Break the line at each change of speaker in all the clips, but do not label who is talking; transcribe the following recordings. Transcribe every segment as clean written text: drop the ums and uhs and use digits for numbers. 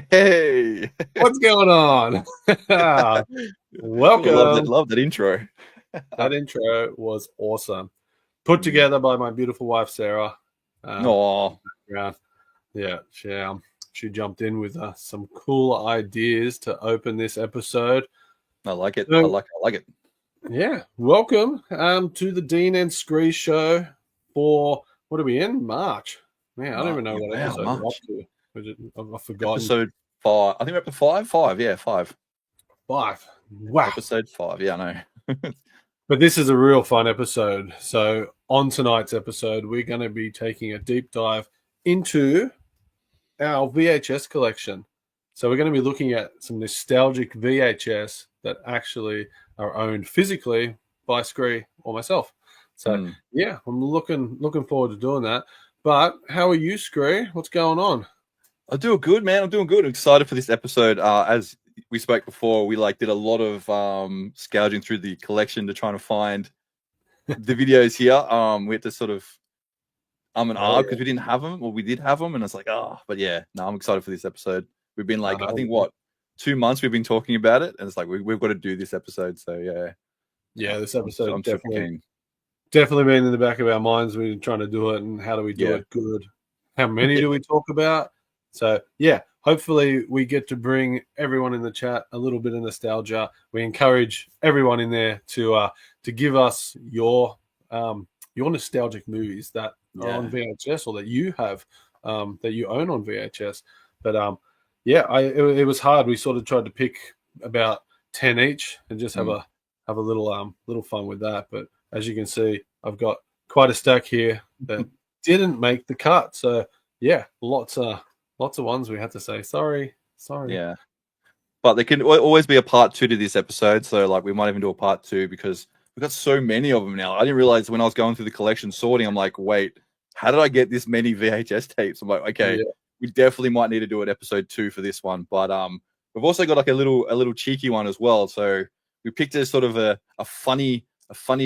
Hey,
What's going on? Welcome.
love that intro.
That intro was awesome. Put
Mm.
together by my beautiful wife, Sarah.
Oh,
Yeah, yeah, she jumped in with some cool ideas to open this episode.
I like it. I
So,
like it.
yeah, welcome to the Dean and Skree Show for, what are we in? March. Man, I don't even know what
Wow,
episode we're up
March.
to. I've forgotten.
Episode 5. I think we're up to 5. 5, yeah, 5.
5. Wow.
Episode 5. Yeah, I know.
But this is a real fun episode. So, on tonight's episode, we're going to be taking a deep dive into our VHS collection. So, we're going to be looking at some nostalgic VHS that actually are owned physically by Skree or myself. So, yeah, I'm looking forward to doing that. But how are you, Skree? What's going on?
I'm doing good, man. I'm doing good. I'm excited for this episode. As we spoke before, we did a lot of scourging through the collection to try to find the videos here. We had to sort of and because we didn't have them, or we did have them, and it's like, but yeah, no, I'm excited for this episode. We've been I think 2 months we've been talking about it, and it's like we've got to do this episode. So
yeah, this episode
I'm
definitely been in the back of our minds. We're trying to do it, and how do we do it good? How many do we talk about? So yeah, hopefully we get to bring everyone in the chat a little bit of nostalgia. We encourage everyone in there to give us your nostalgic movies that are on VHS or that you have that you own on VHS. But it was hard. We sort of tried to pick about 10 each and just have a little fun with that. But as you can see, I've got quite a stack here that didn't make the cut. So yeah, lots of ones we had to say sorry.
Yeah, but there can always be a part 2 to this episode. So we might even do a part 2 because we've got so many of them now. I didn't realize when I was going through the collection sorting, I'm like, wait, how did I get this many VHS tapes? I'm like, okay, we definitely might need to do an episode 2 for this one. But we've also got a little cheeky one as well. So we picked a sort of a funny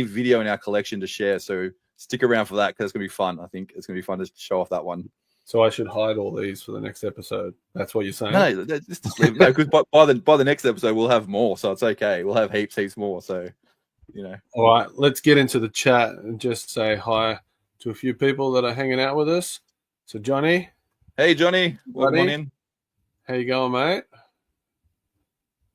video in our collection to share. So stick around for that because it's gonna be fun. I think it's gonna be fun to show off that one.
So I should hide all these for the next episode. That's what you're saying?
No, just leave. No, because by the next episode we'll have more, so it's okay. We'll have heaps more. So
All right, let's get into the chat and just say hi to a few people that are hanging out with us. So Johnny.
Hey Johnny, welcome on in.
How you going, mate?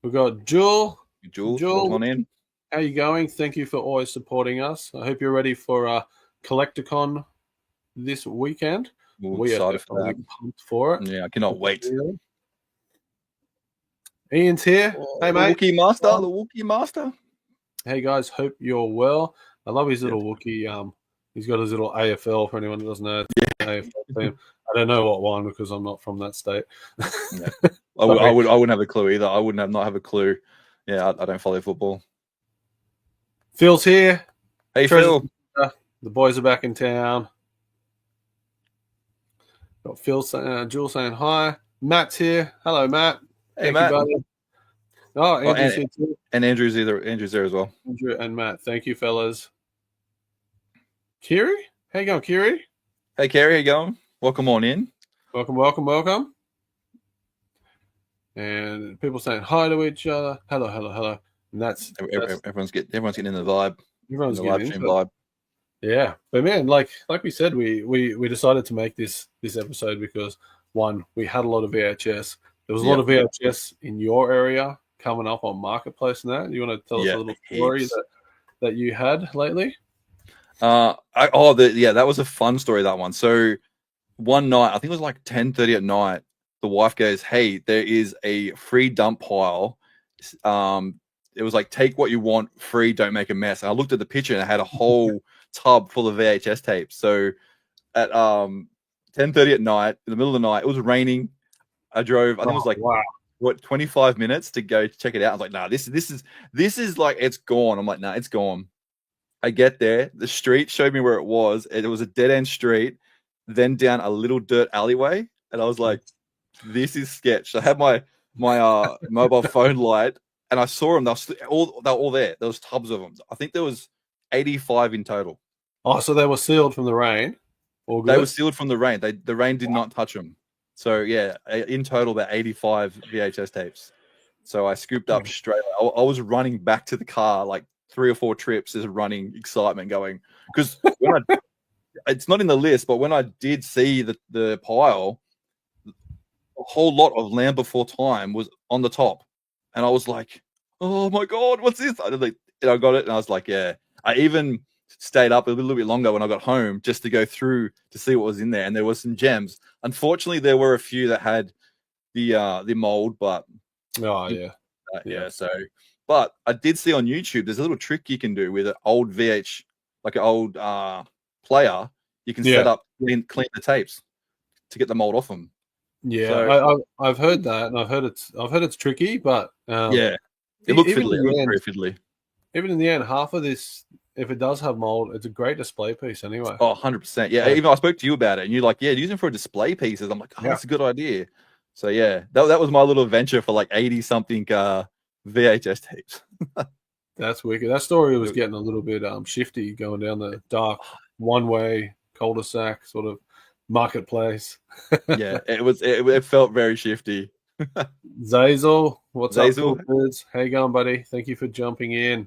We've got Jewel.
Jules, welcome on in.
How you going? Thank you for always supporting us. I hope you're ready for Collecticon this weekend.
We are definitely
pumped for it.
Yeah, I cannot wait.
Ian's here. Hey, mate.
The Wookiee Master.
Hey, guys. Hope you're well. I love his little Wookiee. He's got his little AFL, for anyone who doesn't know. AFL team. I don't know what one because I'm not from that state.
Yeah. I wouldn't have a clue either. I wouldn't have a clue. Yeah, I don't follow football.
Phil's here.
Hey, Phil.
The boys are back in town. Got Phil saying, Jules saying hi. Matt's here. Hello, Matt.
Hey, Matt.
You, oh, Andrew's here too.
And Andrew's there as well.
Andrew and Matt. Thank you, fellas. Kiri? How you going, Kiri?
Hey, Kiri. How you going? Welcome on in.
Welcome. And people saying hi to each other. Hello. And that's
everyone's getting in the vibe.
Everyone's
in the live stream
vibe. Yeah, but man, like we said, we decided to make this episode because one, we had a lot of VHS. There was a lot of VHS in your area coming up on Marketplace and that. You want to tell us a little story that you had lately?
That was a fun story, that one. So one night, I think it was 10:30 at night, the wife goes, "Hey, there is a free dump pile. It was take what you want, free, don't make a mess." And I looked at the picture and it had a whole tub full of VHS tapes. So at 10:30 at night, in the middle of the night, it was raining. I drove, I think it was 25 minutes to go check it out. I was like, nah, this is it's gone. I'm like, nah, it's gone. I get there, the street showed me where it was. It was a dead end street, then down a little dirt alleyway, and I was like, this is sketch. I had my mobile phone light, and I saw them. They were all there. There was tubs of them. I think there was 85 in total.
Oh, so they were sealed from the rain?
They were sealed from the rain. The rain did not touch them. So yeah, in total about 85 VHS tapes. So I scooped up straight. I was running back to the car like 3 or 4 trips, just running excitement, going because when it's not in the list, but when I did see the pile, a whole lot of Land Before Time was on the top, and I was like, "Oh my god, what's this?" I got it, and I was like, "Yeah." I even stayed up a little bit longer when I got home just to go through to see what was in there, and there was some gems. Unfortunately, there were a few that had the mold, but so. But I did see on YouTube there's a little trick you can do with an old like an old player. You can set up clean the tapes to get the mold off them.
Yeah, so, I've heard that, and I've heard it's tricky, but
it looked fiddly. It looked very fiddly.
Even in the end, half of this, if it does have mold, it's a great display piece anyway.
Oh, 100%. Yeah, even I spoke to you about it, and you're like, yeah, use them for display pieces. I'm like, that's a good idea. So yeah, that was my little venture for like 80 something VHS tapes.
That's wicked. That story was getting a little bit shifty, going down the dark one-way cul-de-sac sort of marketplace.
Yeah, it felt very shifty.
Zazel, what's up, kids? How you going, buddy? Thank you for jumping in.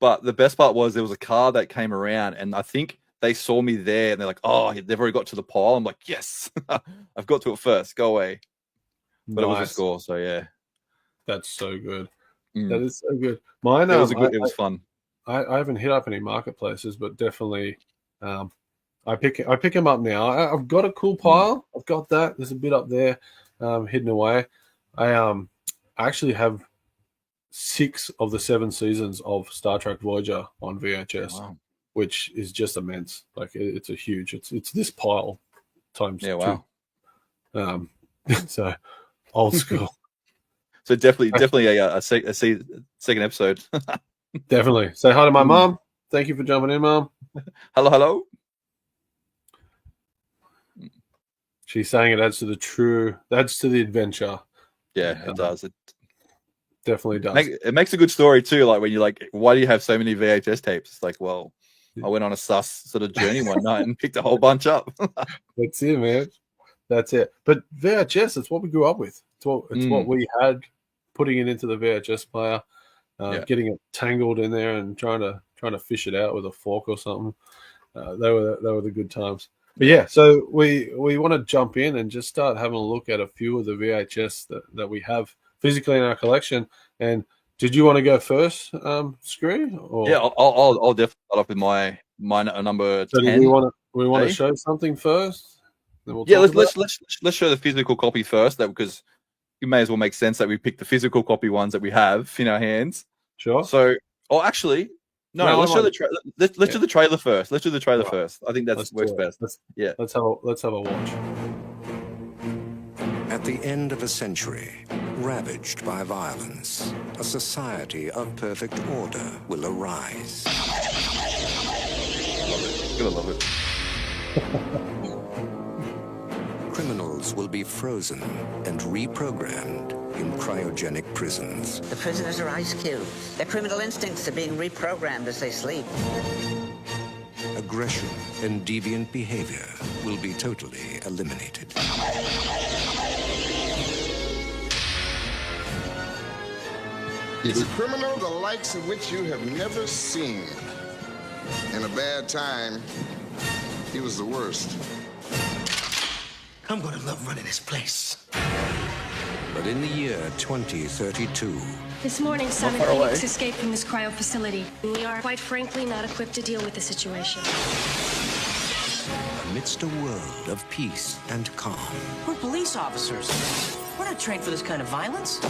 But the best part was there was a car that came around, and I think they saw me there, and they're like, "Oh, they've already got to the pile." I'm like, "Yes, I've got to it first. Go away." But it was a score, so yeah.
That's so good. That is so good. Mine,
it was fun.
I haven't hit up any marketplaces, but definitely, I pick them up now. I've got a cool pile. I've got that. There's a bit up there, hidden away. I actually have 6 of the 7 seasons of Star Trek Voyager on VHS, which is just immense. Like it's a huge. It's this pile times 2. So old school.
So definitely a second episode.
Definitely. Say hi to my mom. Thank you for jumping in, Mom.
Hello.
She's saying it adds to the adventure.
Yeah, it does. It
definitely does.
It makes a good story too. Like when you're like, why do you have so many VHS tapes? It's like, well, I went on a sus sort of journey one night and picked a whole bunch up.
That's it, man. That's it. But VHS, it's what we grew up with. It's what we had. Putting it into the VHS player, getting it tangled in there, and trying to fish it out with a fork or something. They were the good times. But yeah, so we want to jump in and just start having a look at a few of the VHS that we have physically in our collection. And did you want to go first, Skree? Or?
Yeah, I'll definitely start off with my number 10.
So we want to show something first?
Let's show the physical copy first, because it may as well make sense that we pick the physical copy ones that we have in our hands.
Sure.
So, let's show the trailer. Let's do the trailer first. Let's do the trailer first. I think that works best.
Let's have a watch.
At the end of a century, ravaged by violence, a society of perfect order will arise.
Love it.
Criminals will be frozen and reprogrammed in cryogenic prisons.
The prisoners are ice cubes. Their criminal instincts are being reprogrammed as they sleep.
Aggression and deviant behavior will be totally eliminated.
It's a criminal the likes of which you have never seen. In a bad time, he was the worst.
I'm gonna love running this place.
But in the year 2032...
This morning, Simon Phoenix escaped from this cryo facility. We are, quite frankly, not equipped to deal with the situation.
Amidst a world of peace and calm...
We're police officers. We're not trained for this kind of violence.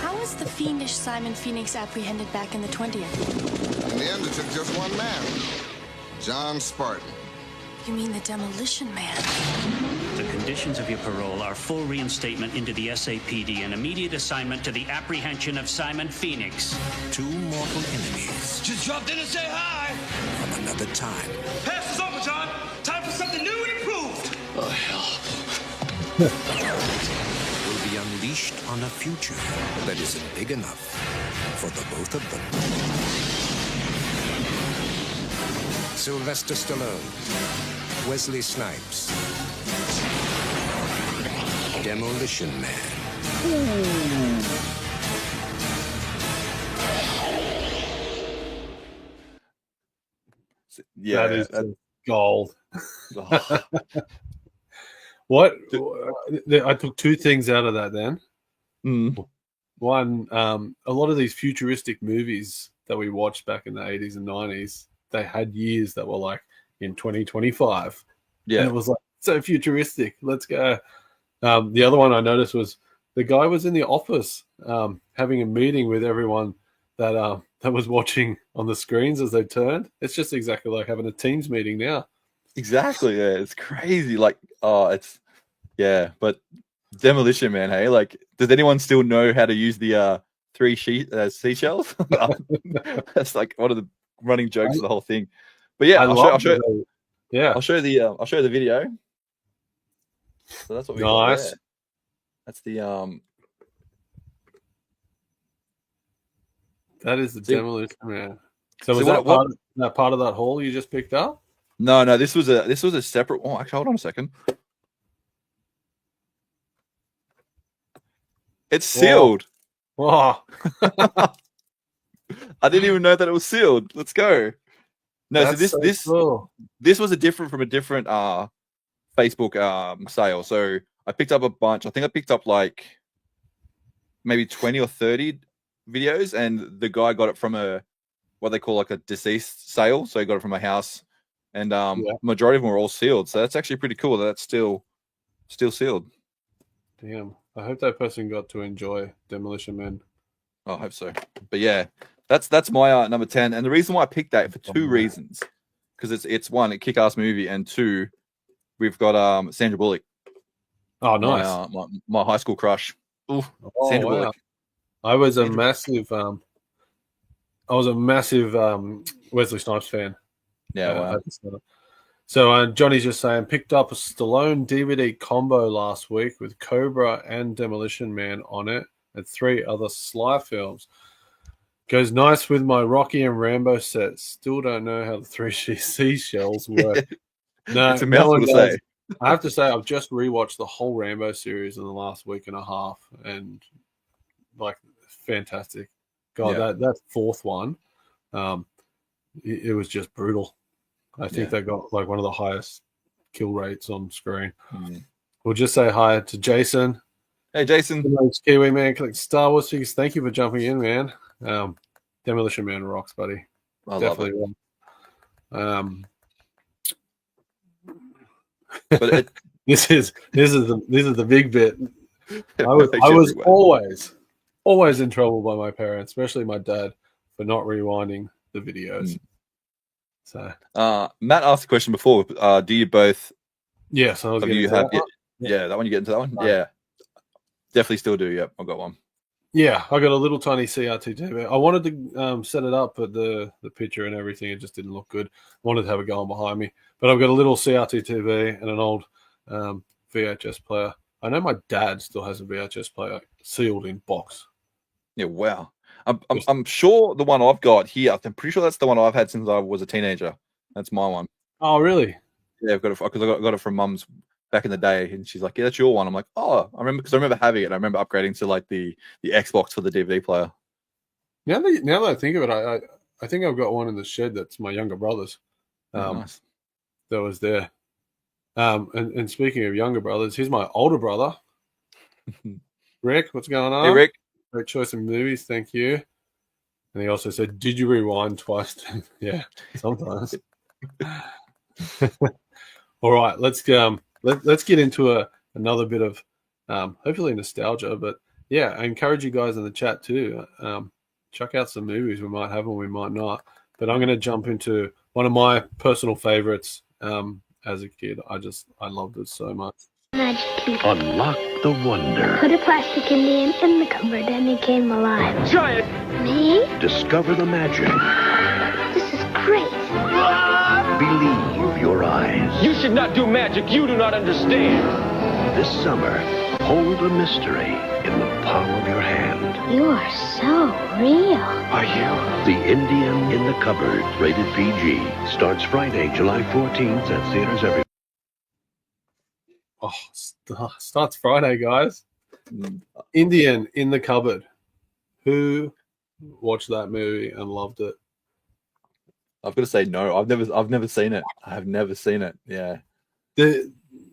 How was the fiendish Simon Phoenix apprehended back in the 20th?
In the end, it took just one man. John Spartan.
You mean the Demolition Man?
The conditions of your parole are full reinstatement into the SAPD and immediate assignment to the apprehension of Simon Phoenix.
2 mortal enemies.
Just dropped in to say hi.
From another time.
Pass is over, John. Time for something new and improved. Oh, hell.
Will be unleashed on a future that isn't big enough for the both of them. Sylvester Stallone, Wesley Snipes, Demolition Man.
Yeah,
that is gold.
Oh.
What? I took two things out of that then. One, a lot of these futuristic movies that we watched back in the 80s and 90s, they had years that were like in 2025.
Yeah.
And it was like so futuristic. Let's go. The other one I noticed was the guy was in the office having a meeting with everyone that was watching on the screens as they turned. It's just exactly like having a Teams meeting now.
Exactly. Yeah, it's crazy. Like, but Demolition Man, hey, like, does anyone still know how to use the three seashells? That's like one of the running jokes of the whole thing. But yeah, I'll show the video. So that's what we got there. That's the
That is the Demolition Man. So was that part of that haul you just picked up?
No, this was a separate one. Actually, hold on a second. It's sealed.
Wow.
I didn't even know that it was sealed. Let's go. No,
That's
so this
cool.
This was a different Facebook sale. So I picked up a bunch. I think I picked up like maybe 20 or 30 videos, and the guy got it from what they call like a deceased sale. So he got it from a house, and majority of them were all sealed. So that's actually pretty cool that that's still sealed.
Damn. I hope that person got to enjoy Demolition Man.
I hope so. But yeah, that's my number 10. And the reason why I picked that for two reasons, because it's one, a kick-ass movie, and two, we've got Sandra Bullock.
Oh, nice.
My high school crush. Ooh, Sandra Bullock.
I was a massive Wesley Snipes fan.
Yeah, wow.
So Johnny's just saying, picked up a Stallone DVD combo last week with Cobra and Demolition Man on it, and 3 other Sly films. Goes nice with my Rocky and Rambo sets. Still don't know how the 3 seashells work. No,
it's a mouthful to say.
I have to say, I've just rewatched the whole Rambo series in the last week and a half, and like fantastic. God, that 4th one, it was just brutal. I think they got like one of the highest kill rates on screen. We'll just say hi to Jason.
Hey, Jason.
Kiwi Man, collect Star Wars figures. Thank you for jumping in, man. Demolition Man rocks, buddy.
I definitely
love it.
But
this is the big bit. I was always in trouble by my parents, especially my dad, for not rewinding the videos. So
Matt asked a question before. Do you both?
Yes, I was
that one. You get into that one? Yeah, definitely still do. Yep, I've got one.
Yeah, I got a little tiny CRT TV. I wanted to set it up, but the picture and everything, it just didn't look good. I wanted to have it going behind me, but I've got a little CRT TV and an old VHS player. I know my dad still has a VHS player sealed in box.
Yeah, wow. I'm sure the one I've got here, I'm pretty sure that's the one I've had since I was a teenager. That's my one.
Oh, really?
Yeah, I've got it because I got it from Mum's back in the day, and she's like, "Yeah, that's your one." I'm like, "Oh, I remember," because I remember having it. I remember upgrading to like the Xbox for the DVD player.
Now that I think of it, I think I've got one in the shed that's my younger brother's.
Nice.
That was there. And speaking of younger brothers, here's my older brother, Rick. What's going on?
Hey, Rick.
Great choice of movies, thank you. And he also said, "Did you rewind twice?" Yeah, sometimes. All right, let's get into another bit of hopefully nostalgia. But yeah, I encourage you guys in the chat too. Check out some movies. We might have them, we might not. But I'm going to jump into one of my personal favorites. As a kid, I loved it so much.
Magic.
Unlock the wonder.
Put a plastic Indian in the cupboard and he came alive.
Try it.
Me?
Discover the magic.
This is great.
Believe your eyes.
You should not do magic. You do not understand.
This summer, hold a mystery in the palm of your hand.
You are so real.
Are you? The Indian in the Cupboard, rated PG, starts Friday, July 14th at theaters everywhere.
starts Friday, guys. Indian in the Cupboard. Who watched that movie and loved it?
I've got to say no. I've never seen it. I have never seen it. Yeah.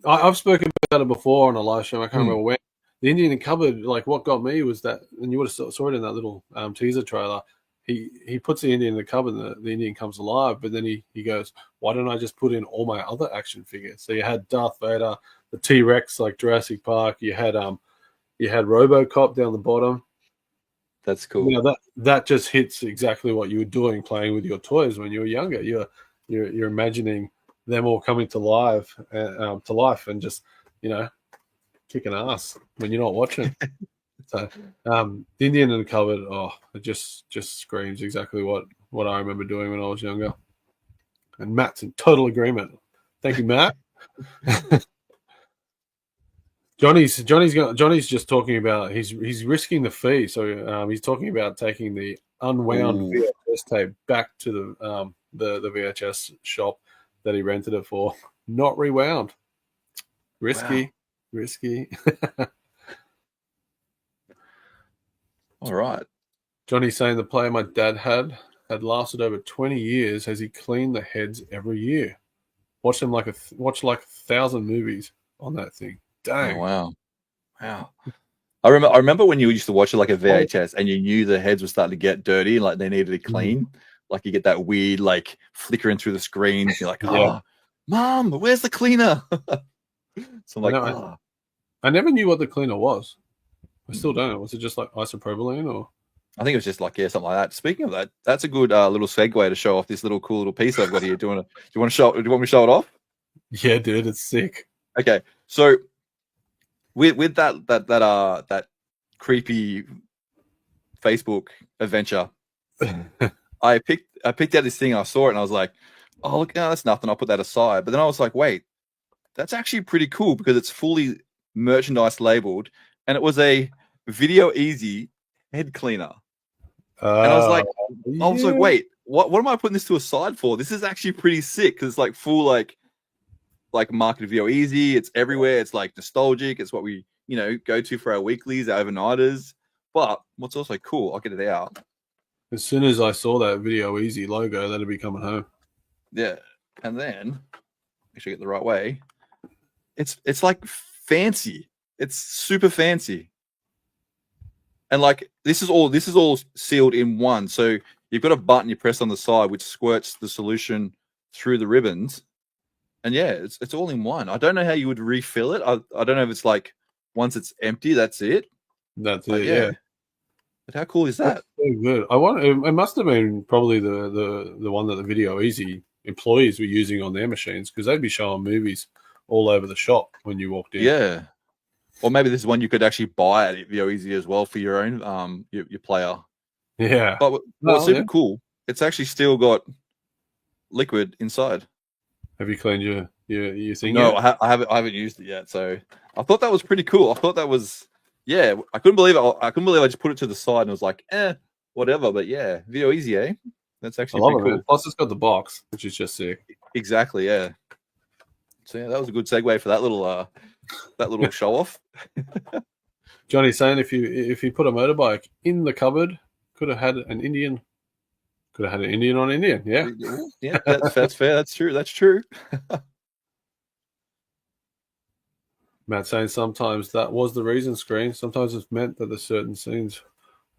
I've spoken about it before on a live show. I can't remember when. The Indian in the Cupboard, like what got me was that, and you would have saw it in that little teaser trailer. He puts the Indian in the cupboard and the Indian comes alive, but then he goes, why don't I just put in all my other action figures? So you had Darth Vader, the T-Rex like Jurassic Park, you had RoboCop down the bottom.
That's cool.
You know, that just hits exactly what you were doing playing with your toys when you were younger. You're imagining them all coming to life and just, you know, kicking ass when you're not watching. So the Indian in the Cupboard, it just screams exactly what I remember doing when I was younger. And Matt's in total agreement. Thank you, Matt. Johnny's just talking about he's risking the fee. So he's talking about taking the unwound VHS tape back to the VHS shop that he rented it for. Not rewound. Risky.
All right.
Johnny's saying the player my dad had lasted over 20 years as he cleaned the heads every year. Watched like 1,000 movies on that thing. Dang.
Oh, wow. I remember when you used to watch it like a VHS and you knew the heads were starting to get dirty, like they needed to clean. Like you get that weird like flickering through the screens. You're like, Mom, where's the cleaner? So I'm like,
I never knew what the cleaner was. I still don't. Was it just like isopropylene or?
I think it was just like, something like that. Speaking of that, that's a good little segue to show off this cool little piece I've got here. Do you want me to show it off?
Yeah, dude, it's sick.
Okay, so with that creepy Facebook adventure, I picked out this thing. I saw it and I was like, oh look, no, that's nothing. I'll put that aside. But then I was like, wait, that's actually pretty cool because it's fully merchandise labeled, and it was a Video Easy head cleaner. And I was like, wait, what am I putting this to a side for? This is actually pretty sick because it's like full like marketed Video Easy. It's everywhere. It's like nostalgic. It's what we go to for our weeklies, our overnighters. But what's also cool, I'll get it out.
As soon as I saw that Video Easy logo, that'll be coming home.
Yeah, and then make sure I get the right way. It's like fancy. It's super fancy. And like this is all sealed in one. So you've got a button you press on the side which squirts the solution through the ribbons. And yeah, it's all in one. I don't know how you would refill it. I don't know if it's like once it's empty, that's it.
That's it, yeah.
But how cool is that?
That's so good. It must have been probably the one that the Video Easy employees were using on their machines because they'd be showing movies all over the shop when you walked in.
Yeah. Or maybe this is one you could actually buy at Video Easy as well for your own your player.
Yeah.
But what's super cool, it's actually still got liquid inside.
Have you cleaned your thing?
No,
yet?
I haven't used it yet. So I thought that was pretty cool. I thought that was I couldn't believe it. I couldn't believe I just put it to the side and was like, whatever. But yeah, Video Easy, eh? That's actually pretty cool.
Man. Plus, it's got the box, which is just sick.
Exactly, yeah. So yeah, that was a good segue for that little show off.
Johnny's saying if you put a motorbike in the cupboard, could have had an Indian on Indian. Yeah,
yeah, that's fair. That's true. That's true.
Matt saying sometimes that was the reason. Screen. Sometimes it's meant that the certain scenes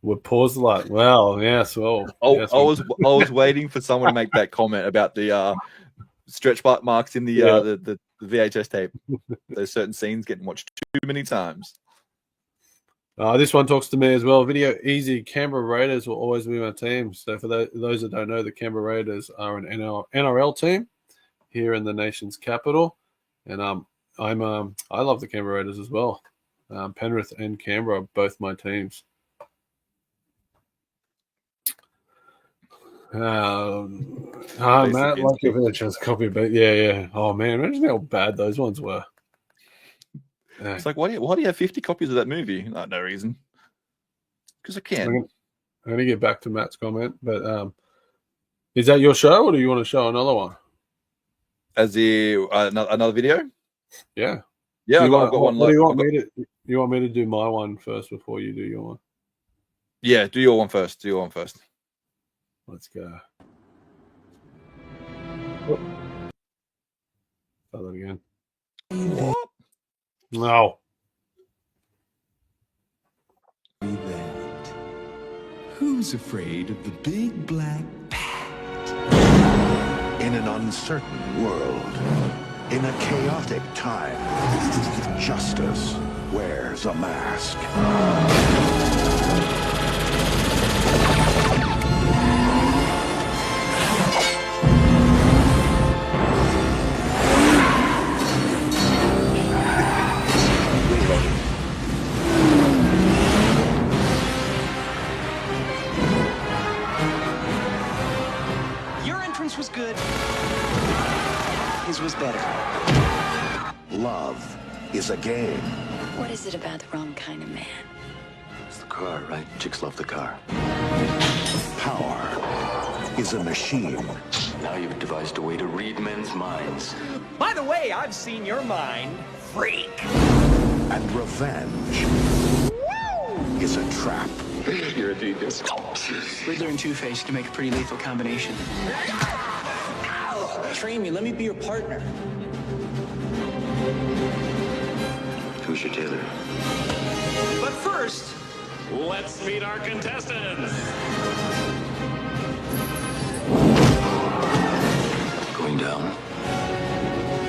were paused. Like, well, yes, well.
I was waiting for someone to make that comment about the stretch marks in the VHS tape. Those certain scenes getting watched too many times.
This one talks to me as well. Video Easy. Canberra Raiders will always be my team. So for those that don't know, the Canberra Raiders are an NRL team here in the nation's capital, and I love the Canberra Raiders as well. Penrith and Canberra are both my teams. Matt, like your VHS copy, but yeah. Oh man, imagine how bad those ones were.
It's like, why do you have 50 copies of that movie? No reason. Because I can.
I'm going to get back to Matt's comment, but is that your show, or do you want to show another one?
As another video?
Yeah.
Yeah, I've got one.
What do you want me to? You want me to do my one first before you do your one?
Yeah, do your one first. Do your one first.
Let's go. Oh. Try that again.
What?
No.
Who's afraid of the big black bat?
In an uncertain world, in a chaotic time, justice wears a mask.
Your entrance was good. His was better.
Love is a game.
What is it about the wrong kind of man?
It's the car, right? Chicks love the car. Power is a machine.
Now you've devised a way to read men's minds.
By the way, I've seen your mind, freak.
And revenge is a trap.
You're a genius.
Riddler and Two-Face can make a pretty lethal combination. Train me, let me be your partner.
Who's your tailor?
But first,
Let's meet our contestants.
Going down.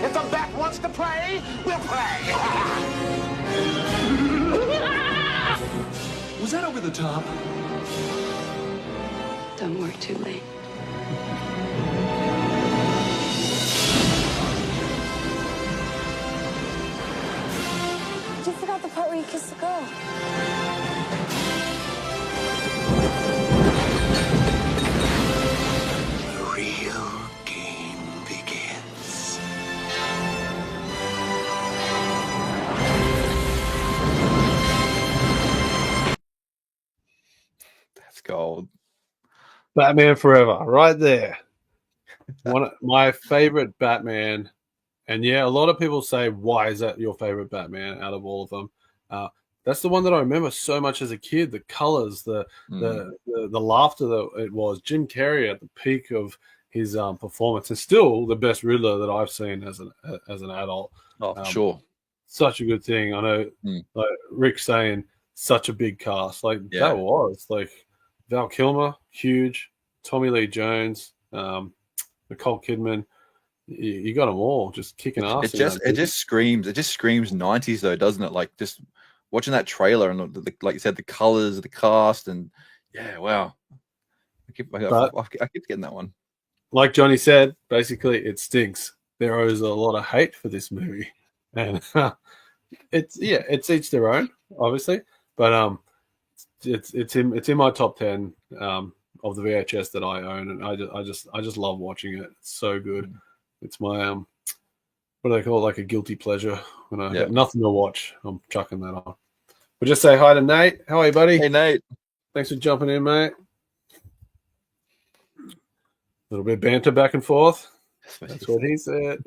if the bat wants to play, we'll play.
Was that over the top?
Don't work too late.
You forgot the part where you kissed the girl.
The real game begins.
That's gold.
Batman Forever, right there. One of my favorite Batman, and yeah, a lot of people say, "Why is that your favorite Batman out of all of them?" That's the one that I remember so much as a kid. The colors, the laughter that it was. Jim Carrey at the peak of his performance, and still the best Riddler that I've seen as an adult.
Oh, sure.
Such a good thing. I know, like Rick saying, such a big cast. Like that was like Val Kilmer, huge. Tommy Lee Jones, Nicole Kidman. You got them all just kicking ass.
It just screams 90s though, doesn't it? Like just watching that trailer and like you said, the colors, the cast, and yeah, wow. I keep getting that one.
Like Johnny said, basically it stinks. There is a lot of hate for this movie, and it's each their own, obviously. But it's in my top 10 of the VHS that I own, and I just love watching it. It's so good. It's my what do they call it? Like a guilty pleasure. When I got nothing to watch, I'm chucking that on. But just say hi to Nate. How are you, buddy?
Hey, Nate.
Thanks for jumping in, mate. A little bit of banter back and forth. That's what he said.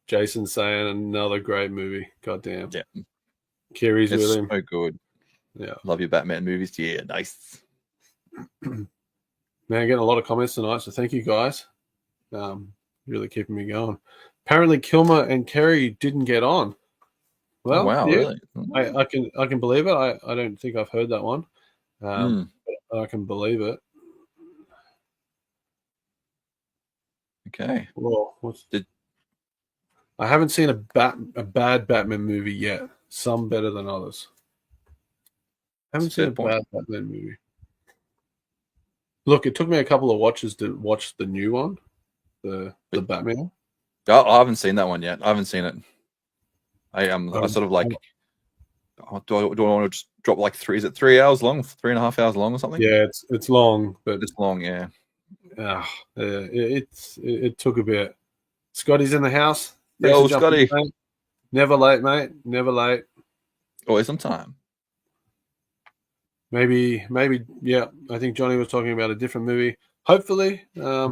Jason saying another great movie. Goddamn.
Yeah.
Kerry's
it's
with him.
So good.
Yeah.
Love your Batman movies. Yeah, nice.
Man, getting a lot of comments tonight, so thank you guys. Really keeping me going. Apparently, Kilmer and Kerry didn't get on. Well,
wow,
yeah,
really?
I can believe it. I don't think I've heard that one. I can believe it.
Okay.
Well, I haven't seen a bad Batman movie yet. Some better than others. I haven't seen a bad Batman movie. Look, it took me a couple of watches to watch the new one, the Batman.
I haven't seen that one yet. I haven't seen it. I sort of like. Do I want to just drop like three? Is it 3 hours long? 3.5 hours long or something?
Yeah, it's long, but
it's long. Yeah.
It took a bit. Scotty's in the house.
Yo, Scotty.
Never late, mate. Never late.
Always on time.
Maybe, yeah. I think Johnny was talking about a different movie. Hopefully, I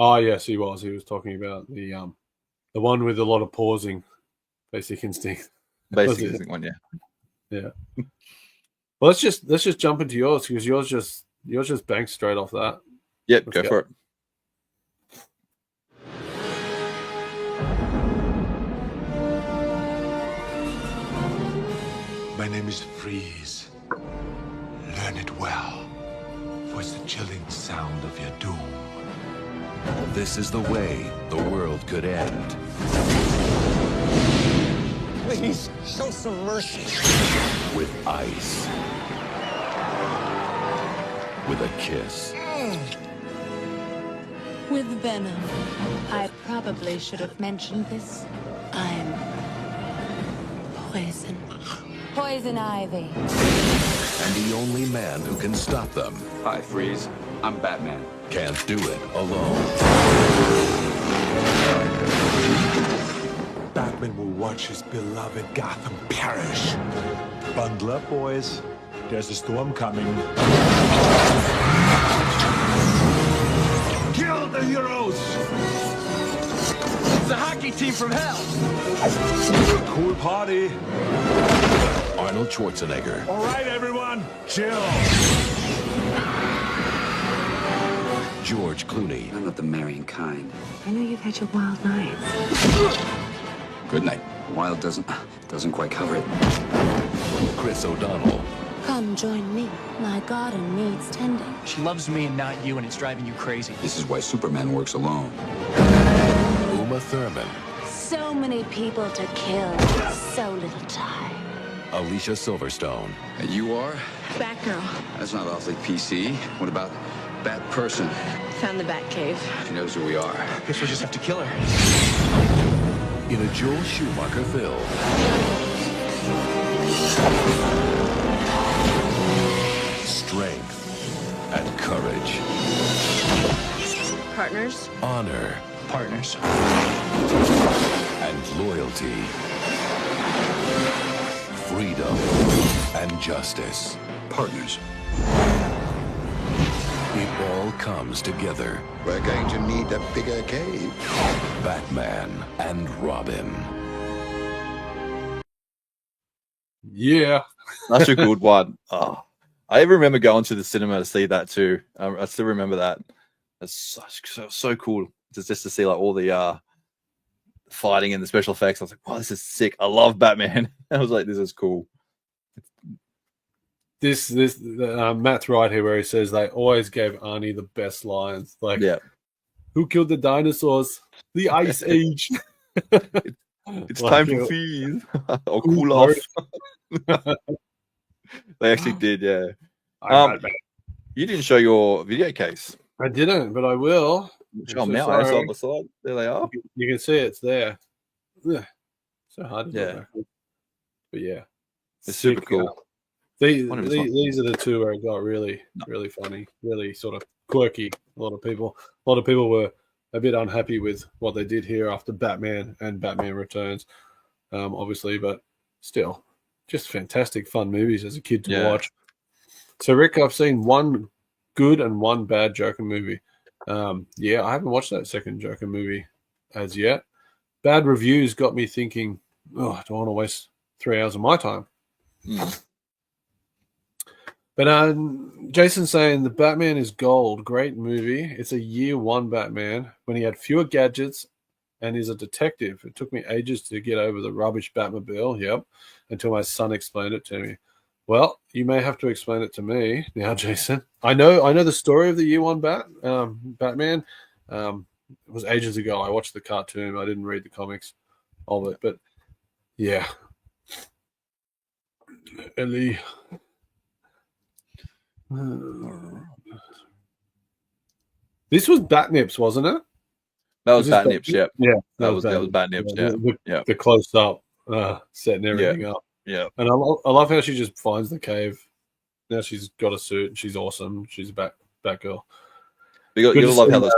Oh yes, he was. He was talking about the one with a lot of pausing, Basic Instinct.
Basic Instinct one, yeah.
Yeah. Well, let's just jump into yours because yours just banks straight off that.
Yep, go for it.
My name is Freeze. Learn it well, for it's the chilling sound of your doom.
This is the way the world could end.
Please, show some mercy.
With ice. With a kiss.
With venom. I probably should have mentioned this. I'm poison. Poison ivy.
And the only man who can stop them.
Hi, Freeze. I'm Batman.
Can't do it alone.
Batman will watch his beloved Gotham perish. Bundle up, boys. There's a storm coming. Kill the heroes!
It's a hockey team from hell.
Cool party.
Arnold Schwarzenegger.
All right, everyone, chill.
George Clooney.
I'm not the marrying kind.
I know you've had your wild nights.
Good night. Wild doesn't quite cover it.
Chris O'Donnell.
Come join me. My garden needs tending.
She loves me and not you, and it's driving you crazy.
This is why Superman works alone.
Uma Thurman.
So many people to kill. So little time.
Alicia Silverstone.
And you are?
Batgirl.
That's not awfully PC. What about Bat Person?
Found the Batcave.
She knows who we are.
Guess we'll just have to kill her.
In a Joel Schumacher film. Strength and courage.
Partners.
Honor.
Partners.
And loyalty. Freedom and justice.
Partners.
It all comes together.
We're going to need a bigger cave.
Batman and Robin.
Yeah.
That's a good one. Oh, I remember going to the cinema to see that too. I still remember that. That's so cool. Just to see like all the fighting and the special effects. I was like, wow, this is sick. I love Batman. I was like, this is cool.
Matt's right here where he says they always gave Arnie the best lines. Like,
yeah,
who killed the dinosaurs? The Ice Age.
It's time to feed or cool off. They actually did, yeah. You didn't show your video case.
I didn't, but I will.
Show them now. It's on the side. There they are.
You can see it's there. Ugh. So hard to
yeah.
do. But yeah,
it's super cool.
These are the two where it got really funny, really sort of quirky. A lot of people were a bit unhappy with what they did here after Batman and Batman Returns, obviously, but still, just fantastic fun movies as a kid to watch. So, Rick, I've seen one good and one bad Joker movie. I haven't watched that second Joker movie as yet. Bad reviews got me thinking, oh, I don't want to waste 3 hours of my time. But Jason's saying The Batman is Gold. Great movie. It's a year one Batman when he had fewer gadgets and is a detective. It took me ages to get over the rubbish Batmobile, until my son explained it to me. Well, you may have to explain it to me now, Jason. I know the story of the year one Batman. It was ages ago. I watched the cartoon. I didn't read the comics of it. But, yeah. Ellie... This was Batnips, wasn't it?
That was Batnips, yep.
Yeah,
that was Batnips, yeah.
The close up, setting everything up.
Yeah,
and I love how she just finds the cave. Now she's got a suit and she's awesome. She's a Batgirl.
You gotta love how the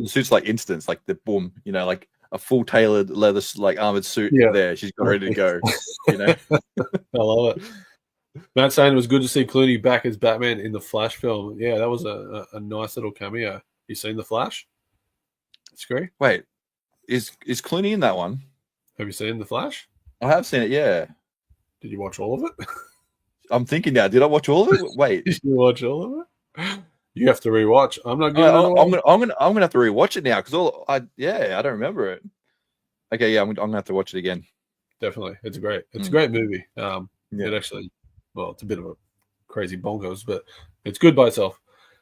suit's like instance, like the boom, like a full tailored leather like armored suit there. She's got ready to go. I
love it. Matt saying it was good to see Clooney back as Batman in the Flash film. Yeah, that was a nice little cameo. You seen the Flash? Skree?
Wait, is Clooney in that one?
Have you seen The Flash?
I have seen it. Yeah.
Did you watch all of it?
I'm thinking now. Did I watch all of it? Wait.
Did you watch all of it? You have to rewatch. I'm not giving it away.
I'm gonna have to rewatch it now because I don't remember it. Okay, yeah, I'm gonna have to watch it again.
Definitely, it's great. It's a great movie. It actually, well, it's a bit of a crazy bonkers, but it's good by itself.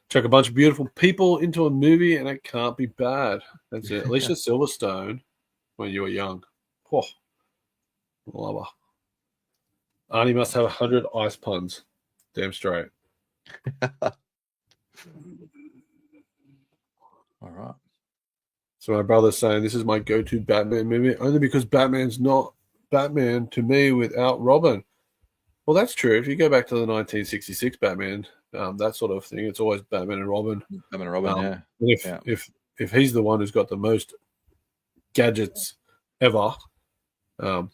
Chuck a bunch of beautiful people into a movie, and it can't be bad. That's it. Alicia Silverstone, when you were young, love her. Arnie must have 100 ice puns. Damn straight.
All right.
So my brother's saying this is my go-to Batman movie, only because Batman's not Batman to me without Robin. Well, that's true. If you go back to the 1966 Batman, that sort of thing, it's always Batman and Robin.
Batman and Robin,
and if he's the one who's got the most gadgets ever,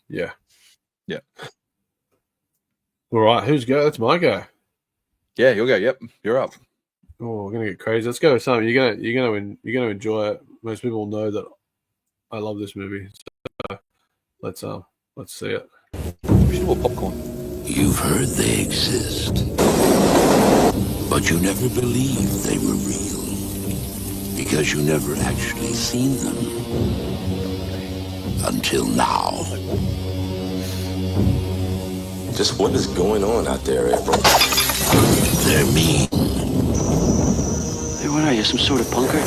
yeah. All right, who's go? That's my go.
Yeah, you'll go. Yep, you're up.
Oh, we're gonna get crazy. Let's go with something. You're gonna enjoy it. Most people know that I love this movie. So let's see it.
We should have popcorn.
You've heard they exist, but you never believed they were real because you never actually seen them until now.
Just what is going on out there, April?
They're mean.
Hey, what are you, some sort of punker?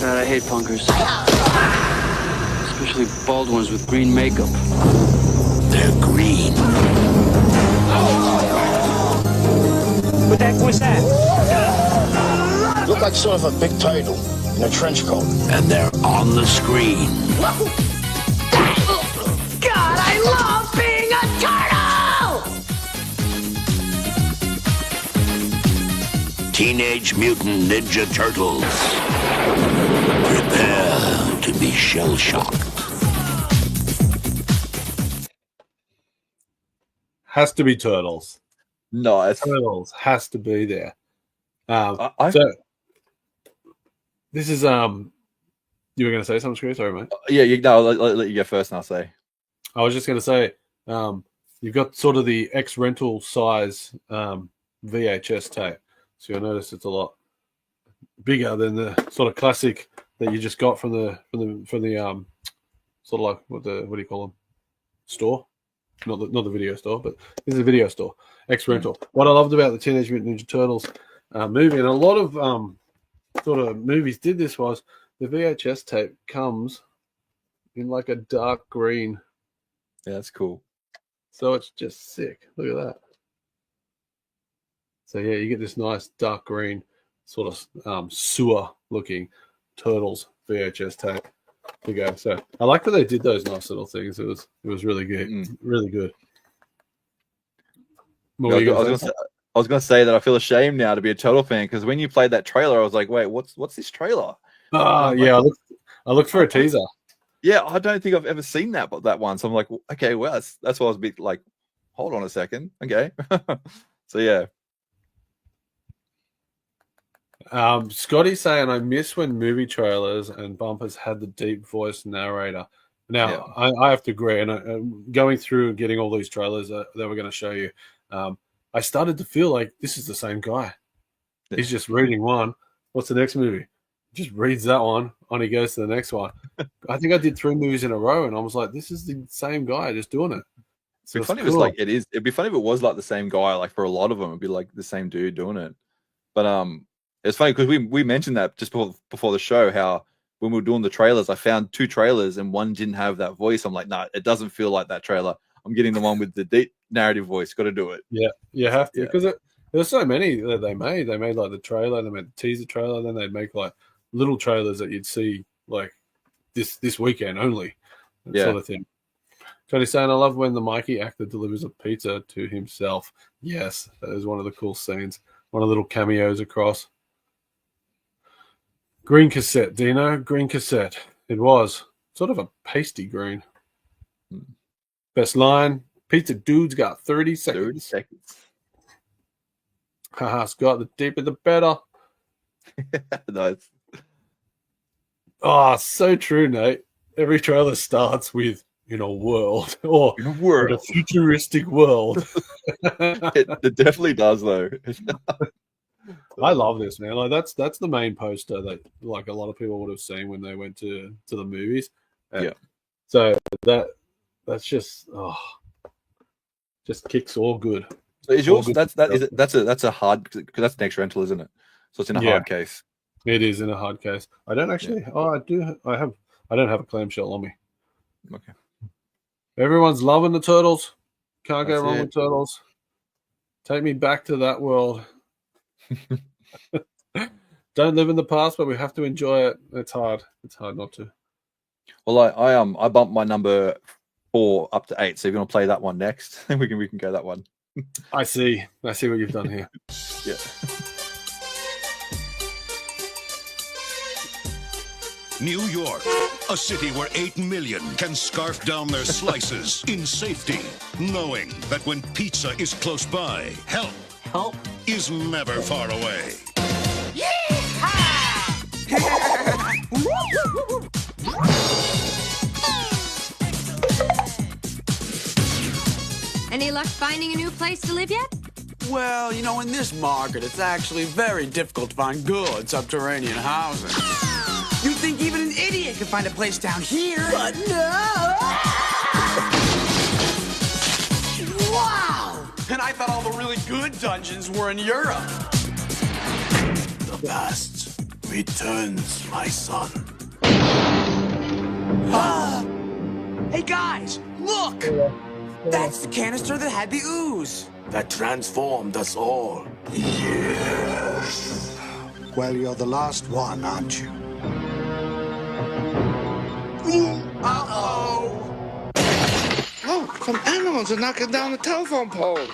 God, I hate punkers. Especially bald ones with green makeup.
They're green.
What the heck was that?
Look like sort of a big turtle in a trench coat.
And they're on the screen.
God, I love being a turtle!
Teenage Mutant Ninja Turtles. Prepare to be shell-shocked.
Has to be Turtles.
Nice.
Turtles has to be there. So this is you were going to say something, Skree? Sorry, mate.
I'll let you go first, and I'll say.
I was just going to say you've got sort of the X-rental size VHS tape, so you'll notice it's a lot bigger than the sort of classic that you just got from the sort of like what do you call them, store. Not the video store, but this is a video store. X-rental. What I loved about the Teenage Mutant Ninja Turtles movie, and a lot of sort of movies did this, was the VHS tape comes in like a dark green.
Yeah, that's cool.
So it's just sick. Look at that. So yeah, you get this nice dark green sort of sewer looking Turtles VHS tape. To go. So I like that they did those nice little things. It was really good. Really good.
I was going to say that I feel ashamed now to be a Turtle fan, because when you played that trailer, I was like, wait, what's this trailer?
Yeah, I looked for a teaser.
Yeah, I don't think I've ever seen that one. So I'm like, okay, well, that's why I was a bit like, hold on a second. Okay. So yeah.
Scotty's saying, I miss when movie trailers and bumpers had the deep voice narrator. Now, I have to agree. And going through and getting all these trailers that we're going to show you, I started to feel like this is the same guy. He's just reading one. What's the next movie? Just reads that one, on he goes to the next one. I think I did 3 movies in a row, and I was like, this is the same guy just doing it.
So it'd be funny if it's like it is. It'd be funny if it was like the same guy. Like for a lot of them, it'd be like the same dude doing it. But it's funny because we mentioned that just before the show, how when we were doing the trailers, I found 2 trailers and one didn't have that voice. I'm like, nah, it doesn't feel like that trailer. I'm getting the one with the deep narrative voice. Got to do it.
Yeah, you have to, because there's so many that they made. They made like the trailer, they made the teaser trailer, then they'd make like little trailers that you'd see like this weekend only, sort of thing. Tony's saying, I love when the Mikey actor delivers a pizza to himself. Yes, that is one of the cool scenes. One of the little cameos across. Green cassette, Dino. Green cassette. It was sort of a pasty green. Best line, pizza dude's got 30 seconds.
30 seconds.
Haha, Scott, the deeper the better.
Nice.
Oh, so true, Nate. Every trailer starts with in a world or
In a world.
in a futuristic world.
It definitely does, though.
I love this, man. Like that's the main poster that like a lot of people would have seen when they went to the movies.
Yeah.
So that's just kicks all good.
So is yours? That's a hard, because that's next rental, isn't it? So it's in a hard case.
It is in a hard case. I don't actually. Oh, I do. I don't have a clamshell on me.
Okay.
Everyone's loving the turtles. Can't go
That's
wrong
it.
with turtles. Take me back to that world. Don't live in the past, but we have to enjoy it. It's hard. It's hard not to.
Well, I bumped my number 4 up to 8. So if you want to play that one next, we can go that one.
I see what you've done here.
Yeah.
New York, a city where 8 million can scarf down their slices in safety, knowing that when pizza is close by, help is never far away.
Any luck finding a new place to live yet?
Well, you know, in this market, it's actually very difficult to find good subterranean housing. You'd think even an idiot could find a place down here. But no! Wow! And I thought all the really good dungeons were in Europe.
The past returns, my son.
Hey, guys, look! That's the canister that had the ooze.
That transformed us all.
Yes. Well, you're the last one, aren't you?
Uh-oh!
Oh, some animals are knocking down the telephone poles.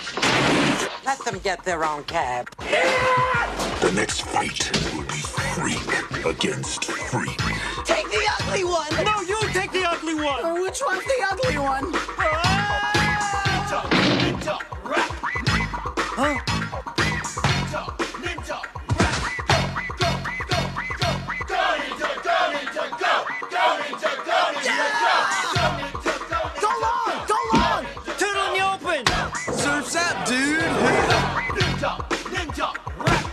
Let them get their own cab.
The next fight will be freak against freak.
Take the ugly one! No, you take the ugly one! Which one's the ugly one?
Ninja, rap.
Huh?
Ninja, rap. Go, go, go, go, go, ninja, go, go, ninja, go, ninja, go,
Go long! Go long! Turtle in the open! Surf's up, dude!
Ninja, rap.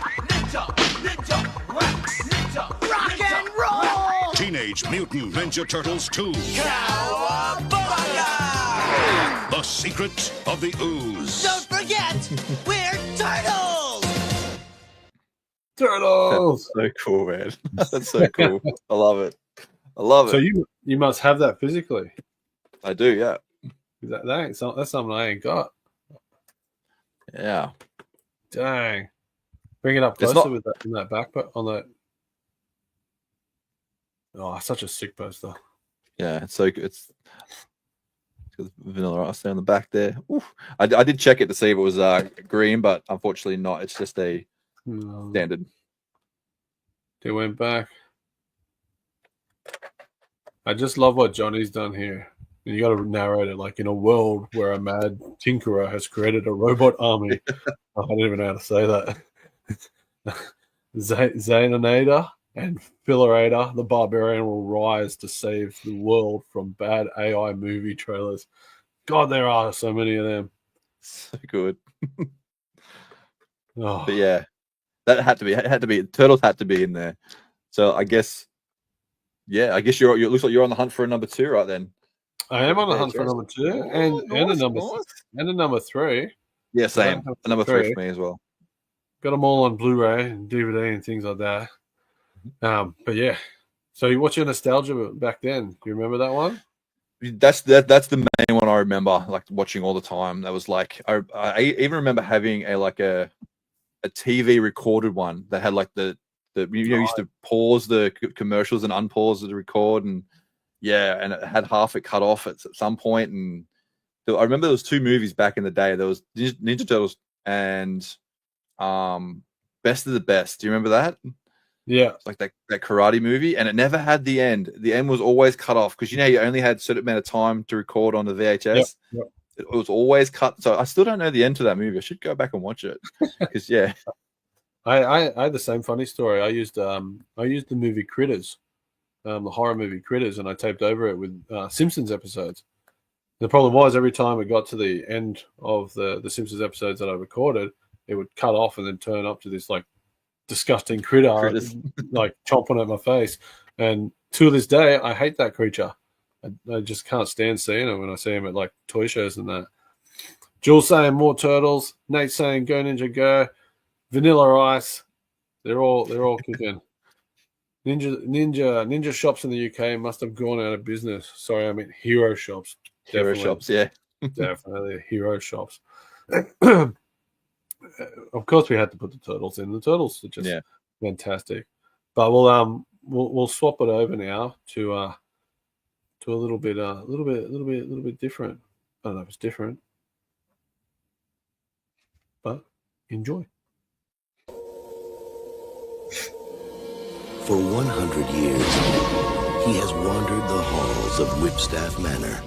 Ninja, rap. Ninja,
rock and roll!
Teenage Mutant Ninja Turtles 2.
Cowabunga!
The Secret of the Ooze.
Don't forget, we're turtles!
Turtles!
That's so cool, man. That's so cool. I love it. I love it.
So you must have that physically.
I do, yeah.
That's something I ain't got.
Yeah.
Dang. Bring it up closer with that in that backpack on that. Oh, such a sick poster.
Yeah, it's so good. It's got vanilla ice there on the back there. Oof. I did check it to see if it was green, but unfortunately not. It's just a standard.
They went back. I just love what Johnny's done here. And you got to narrate it like in a world where a mad tinkerer has created a robot army. I don't even know how to say that. Xananator and Fillator, the barbarian, will rise to save the world from bad AI movie trailers. God, there are so many of them.
So good.
Oh.
But yeah, that had to be. It had to be. Turtles had to be in there. So I guess, yeah, you're. It looks like you're on the hunt for a number 2, right then.
I am on the hunt for number 2 and a number 3.
Yeah, same. A number 3 for me as well.
Got them all on Blu-ray and DVD and things like that. But yeah, so what's your nostalgia back then? Do you remember that one?
That's the main one I remember, like watching all the time. That was like I even remember having a TV recorded one that had like the used to pause the commercials and unpause the record, and yeah, and it had half it cut off at some point. And I remember there was 2 movies back in the day. There was Ninja Turtles and Best of the Best. Do you remember that?
Yeah,
it's like that karate movie, and it never had the end. The end was always cut off because you only had a certain amount of time to record on the VHS.
Yep.
It was always cut. So I still don't know the end to that movie. I should go back and watch it because yeah.
I had the same funny story. I used the movie Critters the horror movie Critters, and I taped over it with Simpsons episodes. The problem was every time it got to the end of the Simpsons episodes that I recorded, it would cut off and then turn up to this like disgusting critter like chomping at my face. And to this day, I hate that creature. I just can't stand seeing it when I see him at like toy shows and that. Jules saying more turtles. Nate saying go Ninja go. Vanilla Ice. They're all cooking. Ninja shops in the UK must have gone out of business. Sorry, I meant hero shops.
Hero shops, yeah.
Definitely hero shops. Of course, we had to put the turtles in. The turtles are just fantastic. But we'll swap it over now to a little bit different. I don't know if it's different, but enjoy.
For 100 years, he has wandered the halls of Whipstaff Manor.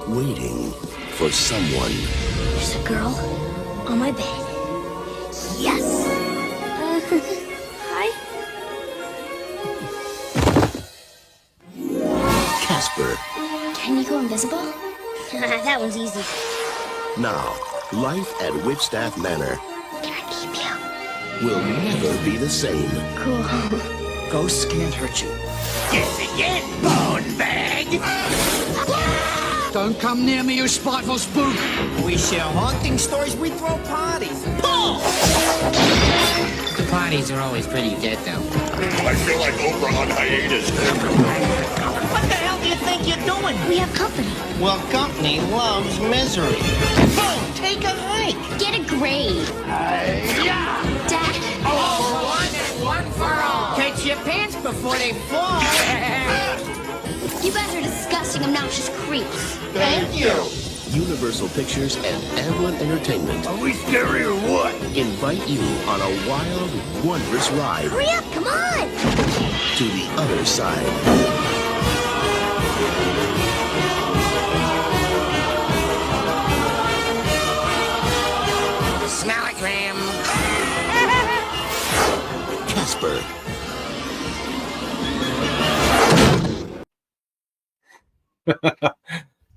Waiting for someone.
There's a girl on my bed. Yes. Hi.
Casper.
Can you go invisible? That one's easy.
Now, life at Whipstaff Manor
Can I keep you?
will never be the same.
Cool.
Ghosts can't hurt you.
Guess again, bone bag!
Don't come near me, you spiteful spook!
We share haunting stories, we throw parties. Boom!
The parties are always pretty dead, though.
I feel like Oprah on hiatus.
What the hell do you think you're doing?
We have company.
Well, company loves misery. Boom! Take a hike.
Get a grade. Dad?
All for one and one for all. Catch your pants before they fall.
You guys are disgusting, obnoxious creeps.
Thank you.
Universal Pictures and Amblin Entertainment
Are we scary or what?
invite you on a wild, wondrous ride
Hurry up, come on!
to the other side.
Smell it, Graham.
Casper.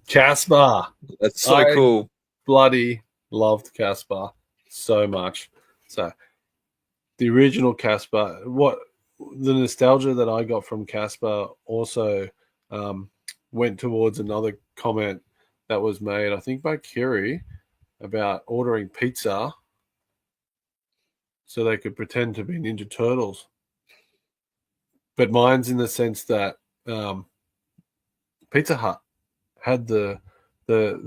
Casper.
That's so cool.
Bloody loved Casper so much. So the original Casper, what the nostalgia that I got from Casper also went towards another comment that was made, I think, by Kiri about ordering pizza so they could pretend to be Ninja Turtles. But mine's in the sense that Pizza Hut had the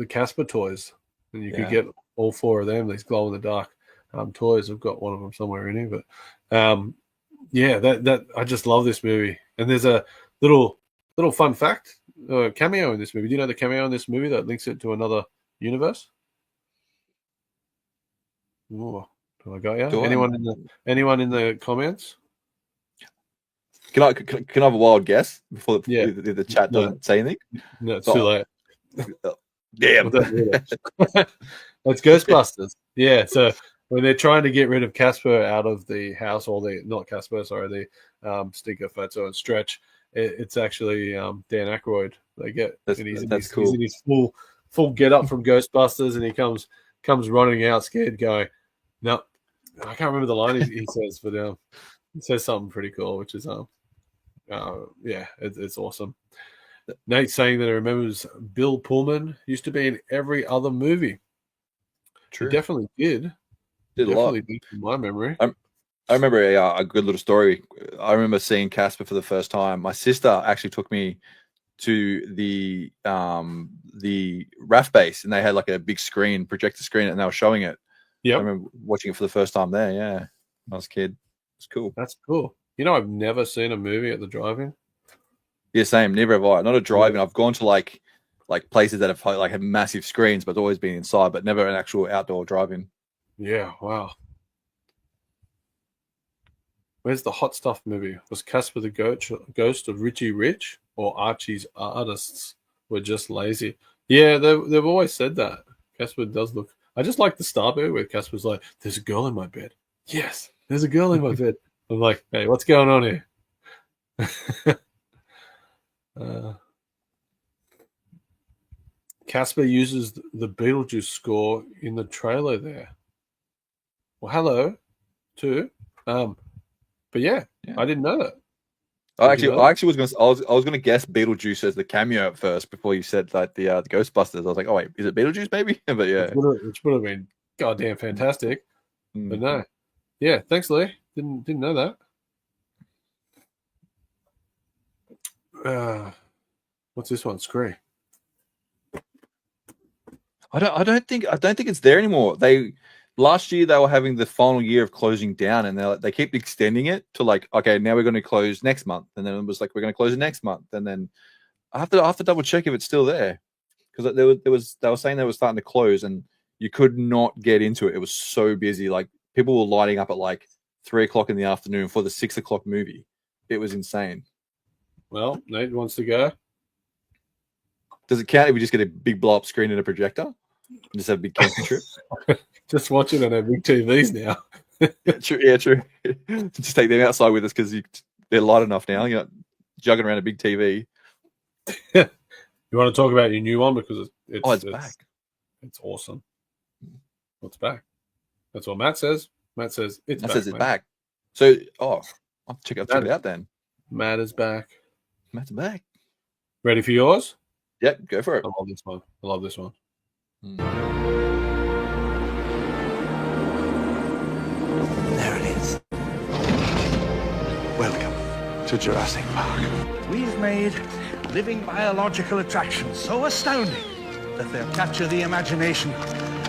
Casper toys, and you could get all four of them. These glow in the dark toys. I've got one of them somewhere in here, but that I just love this movie. And there's a little fun fact, cameo in this movie. Do you know the cameo in this movie that links it to another universe? Ooh, do I got you? Anyone in the comments?
Can I have a wild guess before the chat doesn't say anything?
No, it's too late.
Damn.
That's Ghostbusters. Yeah, so when they're trying to get rid of Casper out of the house, or not Casper, sorry, the Stinker, Fatso, and Stretch, it's actually Dan Aykroyd. They get that's cool. He's in his full get up from Ghostbusters, and he comes running out scared, going, no, I can't remember the line he says, but he says something pretty cool, which is it's awesome. Nate's saying that he remembers Bill Pullman used to be in every other movie.
True.
He definitely did.
Did a lot.
Did in my memory.
I remember a good little story. I remember seeing Casper for the first time. My sister actually took me to the RAF base, and they had like a big screen, projector screen, and they were showing it.
Yeah,
I remember watching it for the first time there. Yeah, when I was a kid. It's cool.
That's cool. You know, I've never seen a movie at the drive-in.
Yeah, same. Never have I. Not a drive-in. I've gone to like places that have massive screens, but it's always been inside, but never an actual outdoor drive-in.
Yeah, wow. Where's the Hot Stuff movie? Was Casper the ghost of Richie Rich, or Archie's artists were just lazy? Yeah, they've always said that. Casper does look. I just like the start bit where Casper's like, "There's a girl in my bed." Yes, There's a girl in my bed. I'm like, hey, what's going on here? Casper uses the Beetlejuice score in the trailer there. Well, hello, too. But yeah, I didn't know that.
I was gonna guess Beetlejuice as the cameo at first before you said that the Ghostbusters. I was like, oh wait, is it Beetlejuice maybe? But yeah,
which would have been goddamn fantastic. But no, yeah, thanks, Lee. Didn't know that. What's this one? Skree.
I don't think it's there anymore. Last year they were having the final year of closing down, and they keep extending it to like, okay, now we're going to close next month, and then it was like we're going to close it next month, and then I have to double check if it's still there, because they were saying they were starting to close, and you could not get into it. It was so busy. Like people were lining up at like 3 o'clock in the afternoon for the 6 o'clock movie. It was insane.
Well, Nate wants to go.
Does it count if we just get a big blow up screen and a projector? And just have a big camping trip?
Just watch it on our big TVs now.
Yeah, true. Just take them outside with us because they're light enough now. You're not jugging around a big TV.
You want to talk about your new one because it's
back.
It's awesome. It's back. That's what Matt says. Matt says it's back.
Says it's back. So, I'll check it out then.
Matt is back.
Matt's back.
Ready for yours?
Yep, go for it.
I love this one.
There it is. Welcome to Jurassic Park.
We've made living biological attractions so astounding that they'll capture the imagination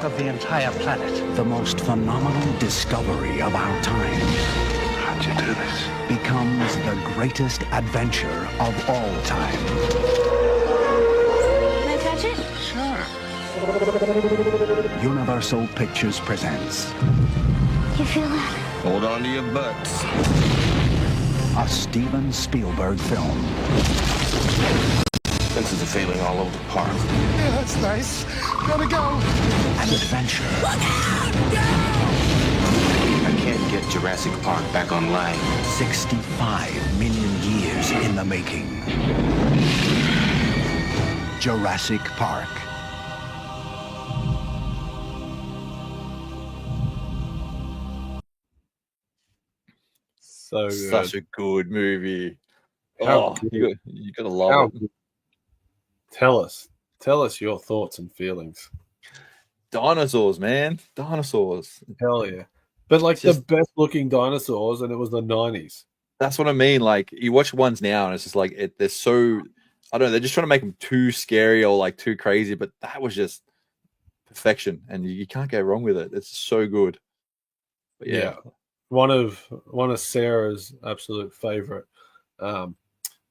of the entire planet.
The most phenomenal discovery of our time.
How'd you do this?
Becomes the greatest adventure of all time.
Can I touch it?
Sure.
Universal Pictures presents.
You feel that?
Hold on to your butts.
A Steven Spielberg film.
Senses are failing all over the park.
Yeah, that's nice. Gotta go.
An adventure.
I can't get Jurassic Park back online.
65 million years in the making. Jurassic Park.
So good.
Such a good movie. You gotta love it.
Tell us your thoughts and feelings.
Dinosaurs, man. Dinosaurs.
Hell yeah. But like the best looking dinosaurs, and it was the 90s.
That's what I mean. Like you watch ones now, and it's just like they're so. I don't know. They're just trying to make them too scary or like too crazy, but that was just perfection, and you can't go wrong with it. It's so good. But yeah.
One of Sarah's absolute favorite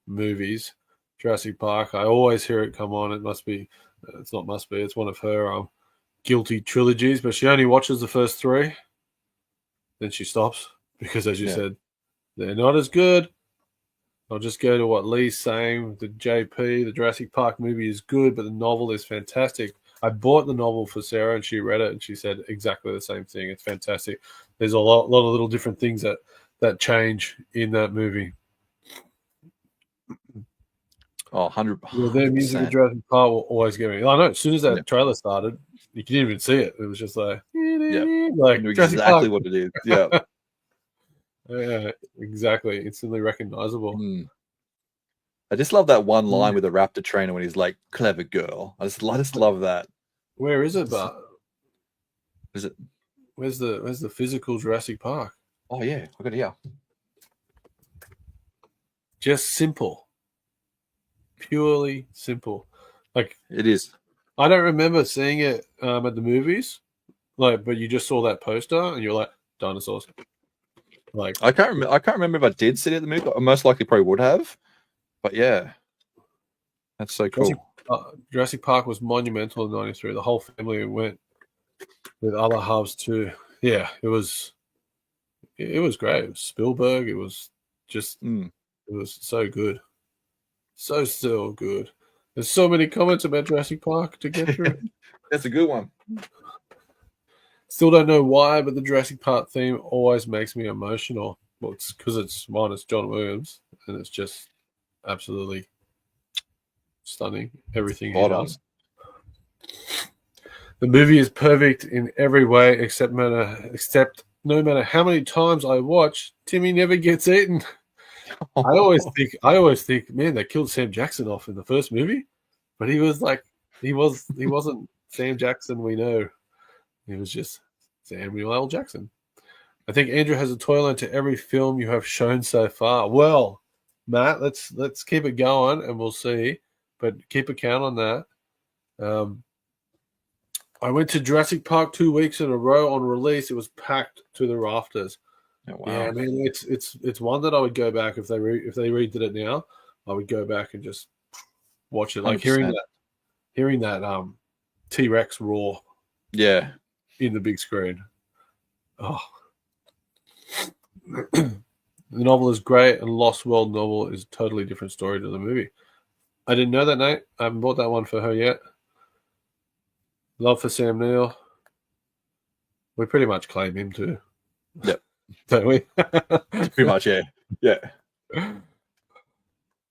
movies, Jurassic Park. I always hear it come on. It's one of her guilty trilogies, but she only watches the first 3. Then she stops because, as you said, they're not as good. I'll just go to what Lee's saying. The Jurassic Park movie is good, but the novel is fantastic. I bought the novel for Sarah, and she read it, and she said exactly the same thing. It's fantastic. There's a lot of little different things that change in that movie.
100%.
Their music of Jurassic Park will always get me. I know. As soon as that trailer started, you didn't even see it. It was just like, like
exactly what it is. Yeah.
Yeah, exactly. Instantly recognizable.
I just love that one line with the raptor trainer when he's like, "Clever girl." I just love that.
Where is it, but
is it?
Where's the physical Jurassic Park?
Oh yeah, I got it here.
Just simple, purely simple. Like
it is.
I don't remember seeing it at the movies, but you just saw that poster and you're like, dinosaurs. Like
I can't remember if I did see it at the movie. I most likely probably would have, but yeah, that's so cool.
Jurassic Park was monumental in '93. The whole family went with other hubs too. Yeah, it was great. It was Spielberg. It was just it was so good, so good. There's so many comments about Jurassic Park to get through.
That's a good one.
Still don't know why, but the Jurassic Park theme always makes me emotional. Well, it's because it's John Williams, and it's just absolutely stunning. Everything he does. The movie is perfect in every way, except no matter how many times I watch, Timmy never gets eaten. I always think, man, they killed Sam Jackson off in the first movie, but he wasn't Sam Jackson we know. He was just Samuel L. Jackson. I think Andrew has a toilet to every film you have shown so far. Well, Matt, let's keep it going and we'll see. But keep a count on that. I went to Jurassic Park 2 weeks in a row on release. It was packed to the rafters.
Oh, wow.
Yeah, I mean, it's one that I would go back if they redid it now. I would go back and just watch it. Like
100%.
hearing that T-Rex roar.
Yeah.
In the big screen. Oh. The novel is great, and Lost World novel is a totally different story to the movie. I didn't know that, Nate. I haven't bought that one for her yet. Love for Sam Neill. We pretty much claim him too.
Yep.
Don't we?
Pretty much, yeah. Yeah.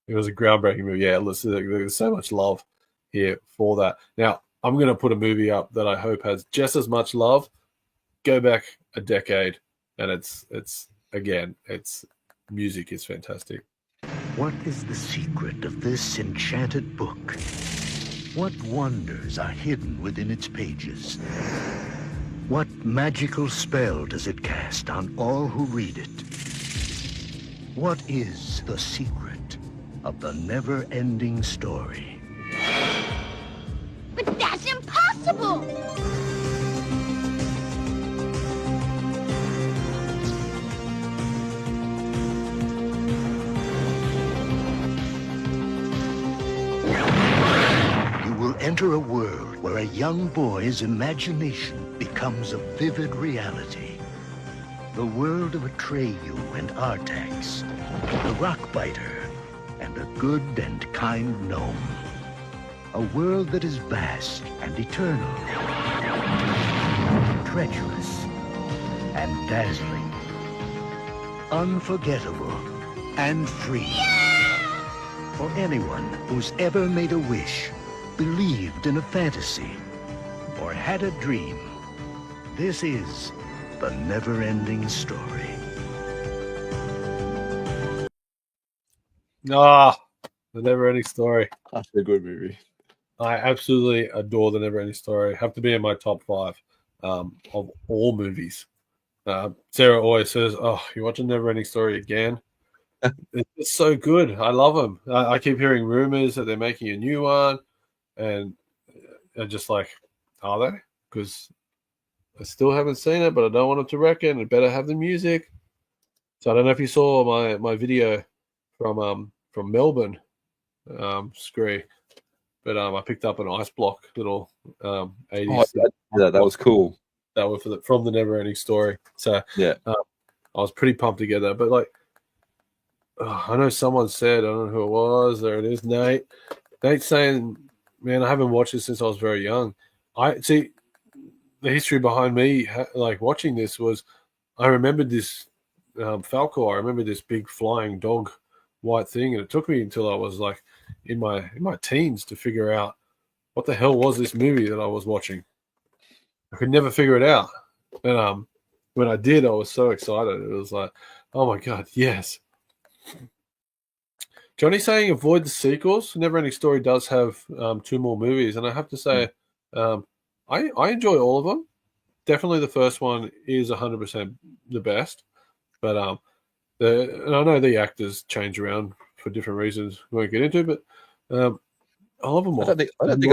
It was a groundbreaking movie. Yeah, there's so much love here for that. Now, I'm going to put a movie up that I hope has just as much love. Go back a decade, and it's music is fantastic.
What is the secret of this enchanted book? What wonders are hidden within its pages? What magical spell does it cast on all who read it? What is the secret of the never-ending story?
But that's impossible!
You will enter a world where a young boy's imagination becomes a vivid reality. The world of Atreyu and Artax, the Rockbiter, and a good and kind gnome. A world that is vast and eternal, treacherous and dazzling, unforgettable and free. For anyone who's ever made a wish, believed in a fantasy, or had a dream, this is the never-ending story.
The Never-Ending Story.
That's a good movie.
I absolutely adore The Never-Ending Story. Have to be in my top 5 of all movies. Sarah always says, "Oh, you watch a Never-Ending Story again?" It's so good. I love them. I keep hearing rumors that they're making a new one, and I'm just like, are they? Because I still haven't seen it, but I don't want them to wreck it. It better have the music. So I don't know if you saw my video from Melbourne, Skree, but I picked up an ice block little 80s.
That was cool.
That was from the Never-Ending Story. So
yeah,
I was pretty pumped to get that. But like, I know someone said, I don't know who it was. There it is, Nate. Nate's saying, man, I haven't watched this since I was very young. I see the history behind me, like watching this was, I remembered this Falcor. I remember this big flying dog white thing, and it took me until I was like in my teens to figure out what the hell was this movie that I was watching. I could never figure it out, and when I did, I was so excited. It was like, oh my god, yes. Johnny's saying avoid the sequels. Never-Ending Story does have 2 more movies, and I have to say, I enjoy all of them. Definitely the first one is 100% the best, but and I know the actors change around for different reasons we won't get into, but I love them all.
I don't think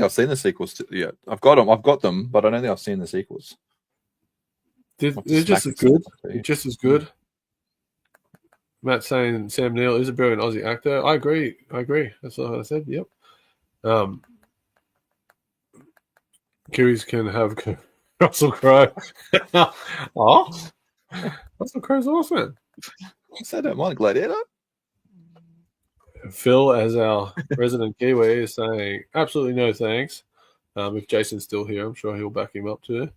I've seen the sequels yet. I've got them, but I don't think I've seen the sequels.
They're just as good. Just as good. Matt saying Sam Neill is a brilliant Aussie actor. I agree. That's what I said. Yep. Kiwis can have Russell Crowe. Oh, Russell Crowe's awesome.
I don't mind Gladiator.
Phil, as our resident Kiwi, is saying absolutely no thanks. If Jason's still here, I'm sure he'll back him up too.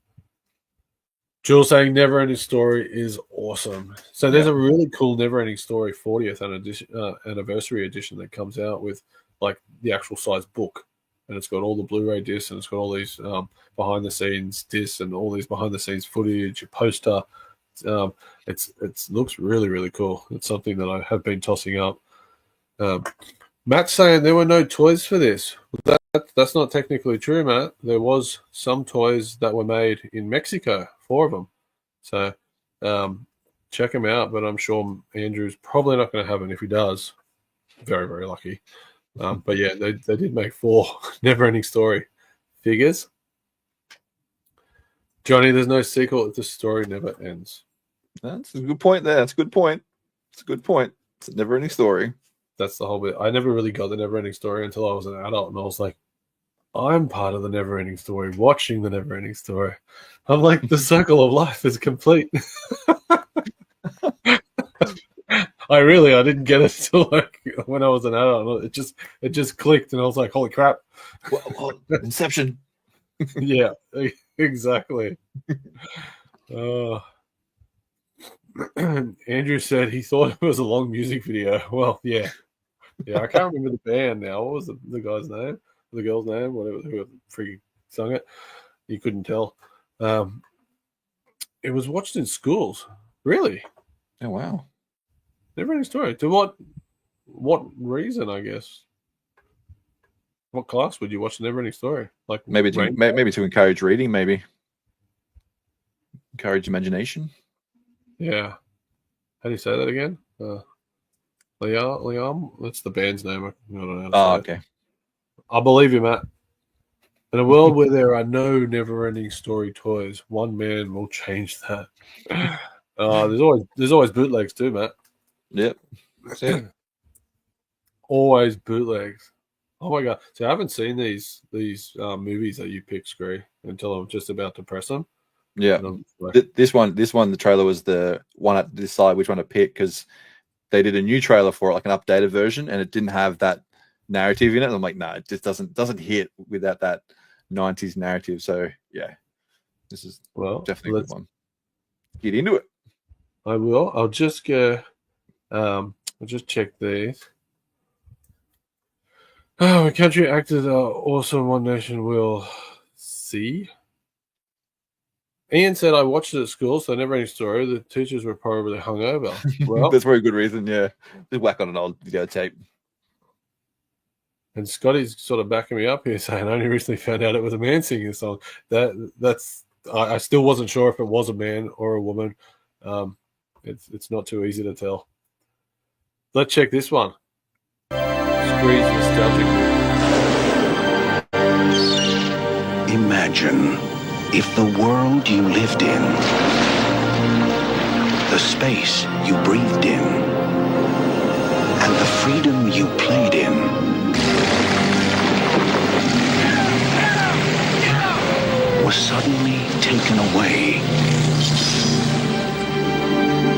Jules saying Never Ending Story is awesome. So there's a really cool Never Ending Story 40th anniversary edition that comes out with like the actual size book, and it's got all the Blu-ray discs and it's got all these behind the scenes discs and all these behind the scenes footage, a poster. It looks really, really cool. It's something that I have been tossing up. Matt's saying there were no toys for this. That's not technically true, Matt. There was some toys that were made in Mexico, 4 of them. So check them out, but I'm sure Andrew's probably not going to have them. If he does, very, very lucky. But yeah, they did make 4 Never-Ending Story figures. Johnny, there's no sequel if the story never ends.
That's a good point there. That's a good point. It's a good point. It's a never-ending story.
That's the whole bit. I never really got the never-ending story until I was an adult, and I was like, I'm part of the never-ending story, watching the never-ending story. I'm like, the circle of life is complete. I didn't get it until like when I was an adult. It just clicked, and I was like, holy crap.
Well, Inception.
Yeah, exactly. Andrew said he thought it was a long music video. Well, yeah. I can't remember the band now. What was the guy's name? The girl's name? Whatever, who freaking sung it. You couldn't tell. It was watched in schools. Really?
Oh, wow.
Never-ending story. To what reason, I guess? What class would you watch the Never-ending Story? Like
maybe to encourage reading, maybe. Encourage imagination.
Yeah. How do you say that again? Liam? That's the band's name. I don't know.
Oh, okay.
I believe you, Matt. In a world where there are no never-ending story toys, one man will change that. There's always bootlegs too, Matt.
Yep. That's it.
Always bootlegs. Oh my god! So I haven't seen these movies that you picked, Skree, until I'm just about to press them.
Yeah,
like,
this one, the trailer was the one at decide which one to pick because they did a new trailer for it, like an updated version, and it didn't have that narrative in it. And I'm like, no, it just doesn't hit without that 90s narrative. So yeah, this is definitely a good one. Get into it.
I will. I'll just go. I'll just check these. Oh, country actors are awesome. One Nation will see. Ian said, I watched it at school, so never-ending story. The teachers were probably hungover. Well,
that's a very good reason, yeah. Just whack on an old videotape.
And Scotty's sort of backing me up here, saying, I only recently found out it was a man singing a song. I still wasn't sure if it was a man or a woman. It's not too easy to tell. Let's check this one. Skree's nostalgic.
Imagine if the world you lived in, the space you breathed in, and the freedom you played in was suddenly taken away.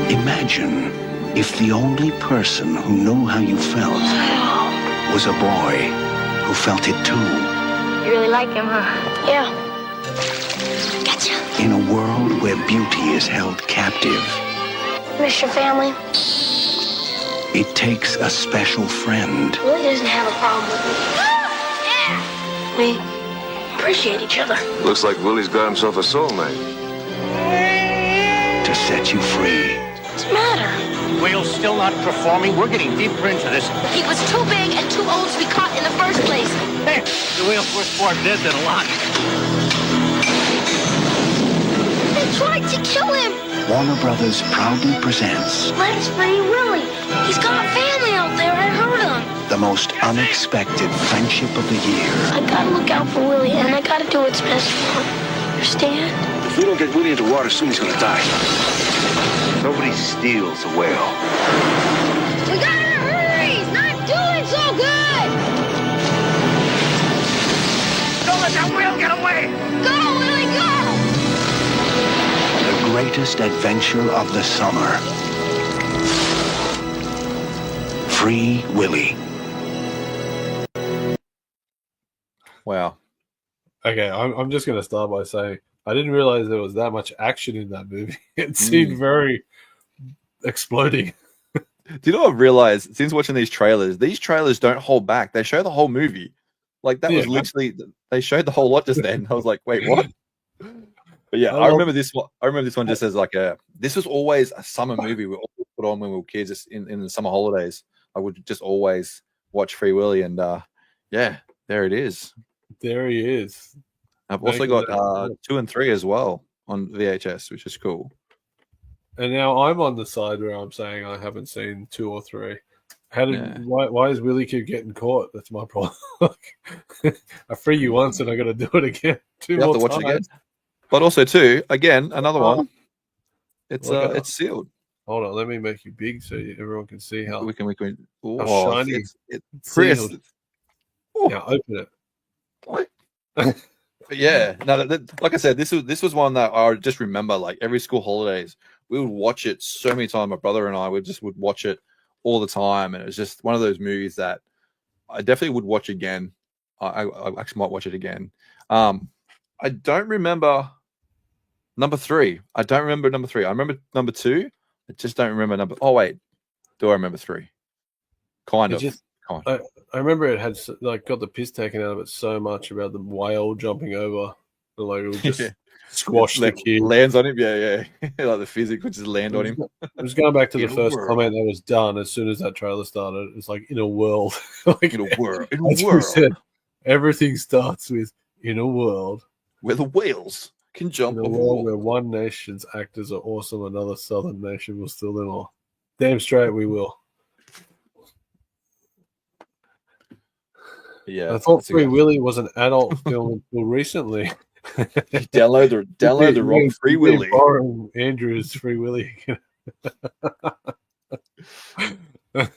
Imagine if the only person who knew how you felt was a boy who felt it too.
You really like him, huh? Yeah. Gotcha.
In a world where beauty is held captive,
Miss your family?
it takes a special friend
Willie doesn't have a problem with me. We appreciate each other.
Looks like Willie's got himself a soulmate.
to set you free.
What's the matter?
Whale's still not performing. We're getting deeper into this.
He was too big and too old to be caught in the first place.
Hey, the whale's worth more dead than alive.
They tried to kill him.
Warner Brothers proudly presents
Let us free Willie. He's got family out there. I heard him.
the most unexpected friendship of the year.
I gotta look out for Willie, and I gotta do what's best for him. Understand?
If we don't get Willie into water soon, he's gonna die. Nobody steals a whale.
We gotta hurry! He's not doing so good!
Don't let that whale get away!
Go, Willie, go!
The greatest adventure of the summer. Free Willy.
Wow.
Okay, I'm just going to start by saying I didn't realize there was that much action in that movie. It seemed very exploding.
Do you know what I've realized since watching these trailers don't hold back. They show the whole movie. Like that was literally they showed the whole lot just then. I was like, wait, what? But yeah, I remember this one. I remember this one just as like this was always a summer movie we all put on when we were kids in the summer holidays. I would just always watch Free Willy, and yeah, there it is.
There he is.
I've also got 2 and 3 as well on VHS, which is cool.
And now I'm on the side where I'm saying I haven't seen 2 or 3. Why does Willie keep getting caught? That's my problem. I free you once and I got to do it again.
You have to watch it again. But also too, again, another one. It's sealed.
Hold on, let me make you big so everyone can see how
we can.
How shiny
it's sealed.
Yeah, open it.
What? But yeah, no. Like I said, this was one that I just remember. Like every school holidays, we would watch it so many times. My brother and I would watch it all the time, and it was just one of those movies that I definitely would watch again. I actually might watch it again. I don't remember number 3. I don't remember number 3. I remember number 2. I just don't remember number. Oh wait, do I remember 3? Kind of.
I remember it had like got the piss taken out of it so much about the whale jumping over, like it would just squash the kid.
Lands on him, yeah. Like the physics would just land on him.
I was going back to the first comment that was done as soon as that trailer started. It's like in a world, like
in a world,
said, everything starts with in a world
where the whales can jump.
In a world where one nation's actors are awesome, another southern nation will still in awe. Damn straight we will.
Yeah,
I thought Free Willy was an adult film until recently.
download the wrong Free Willy.
Borrowing Andrew's Free Willy. Back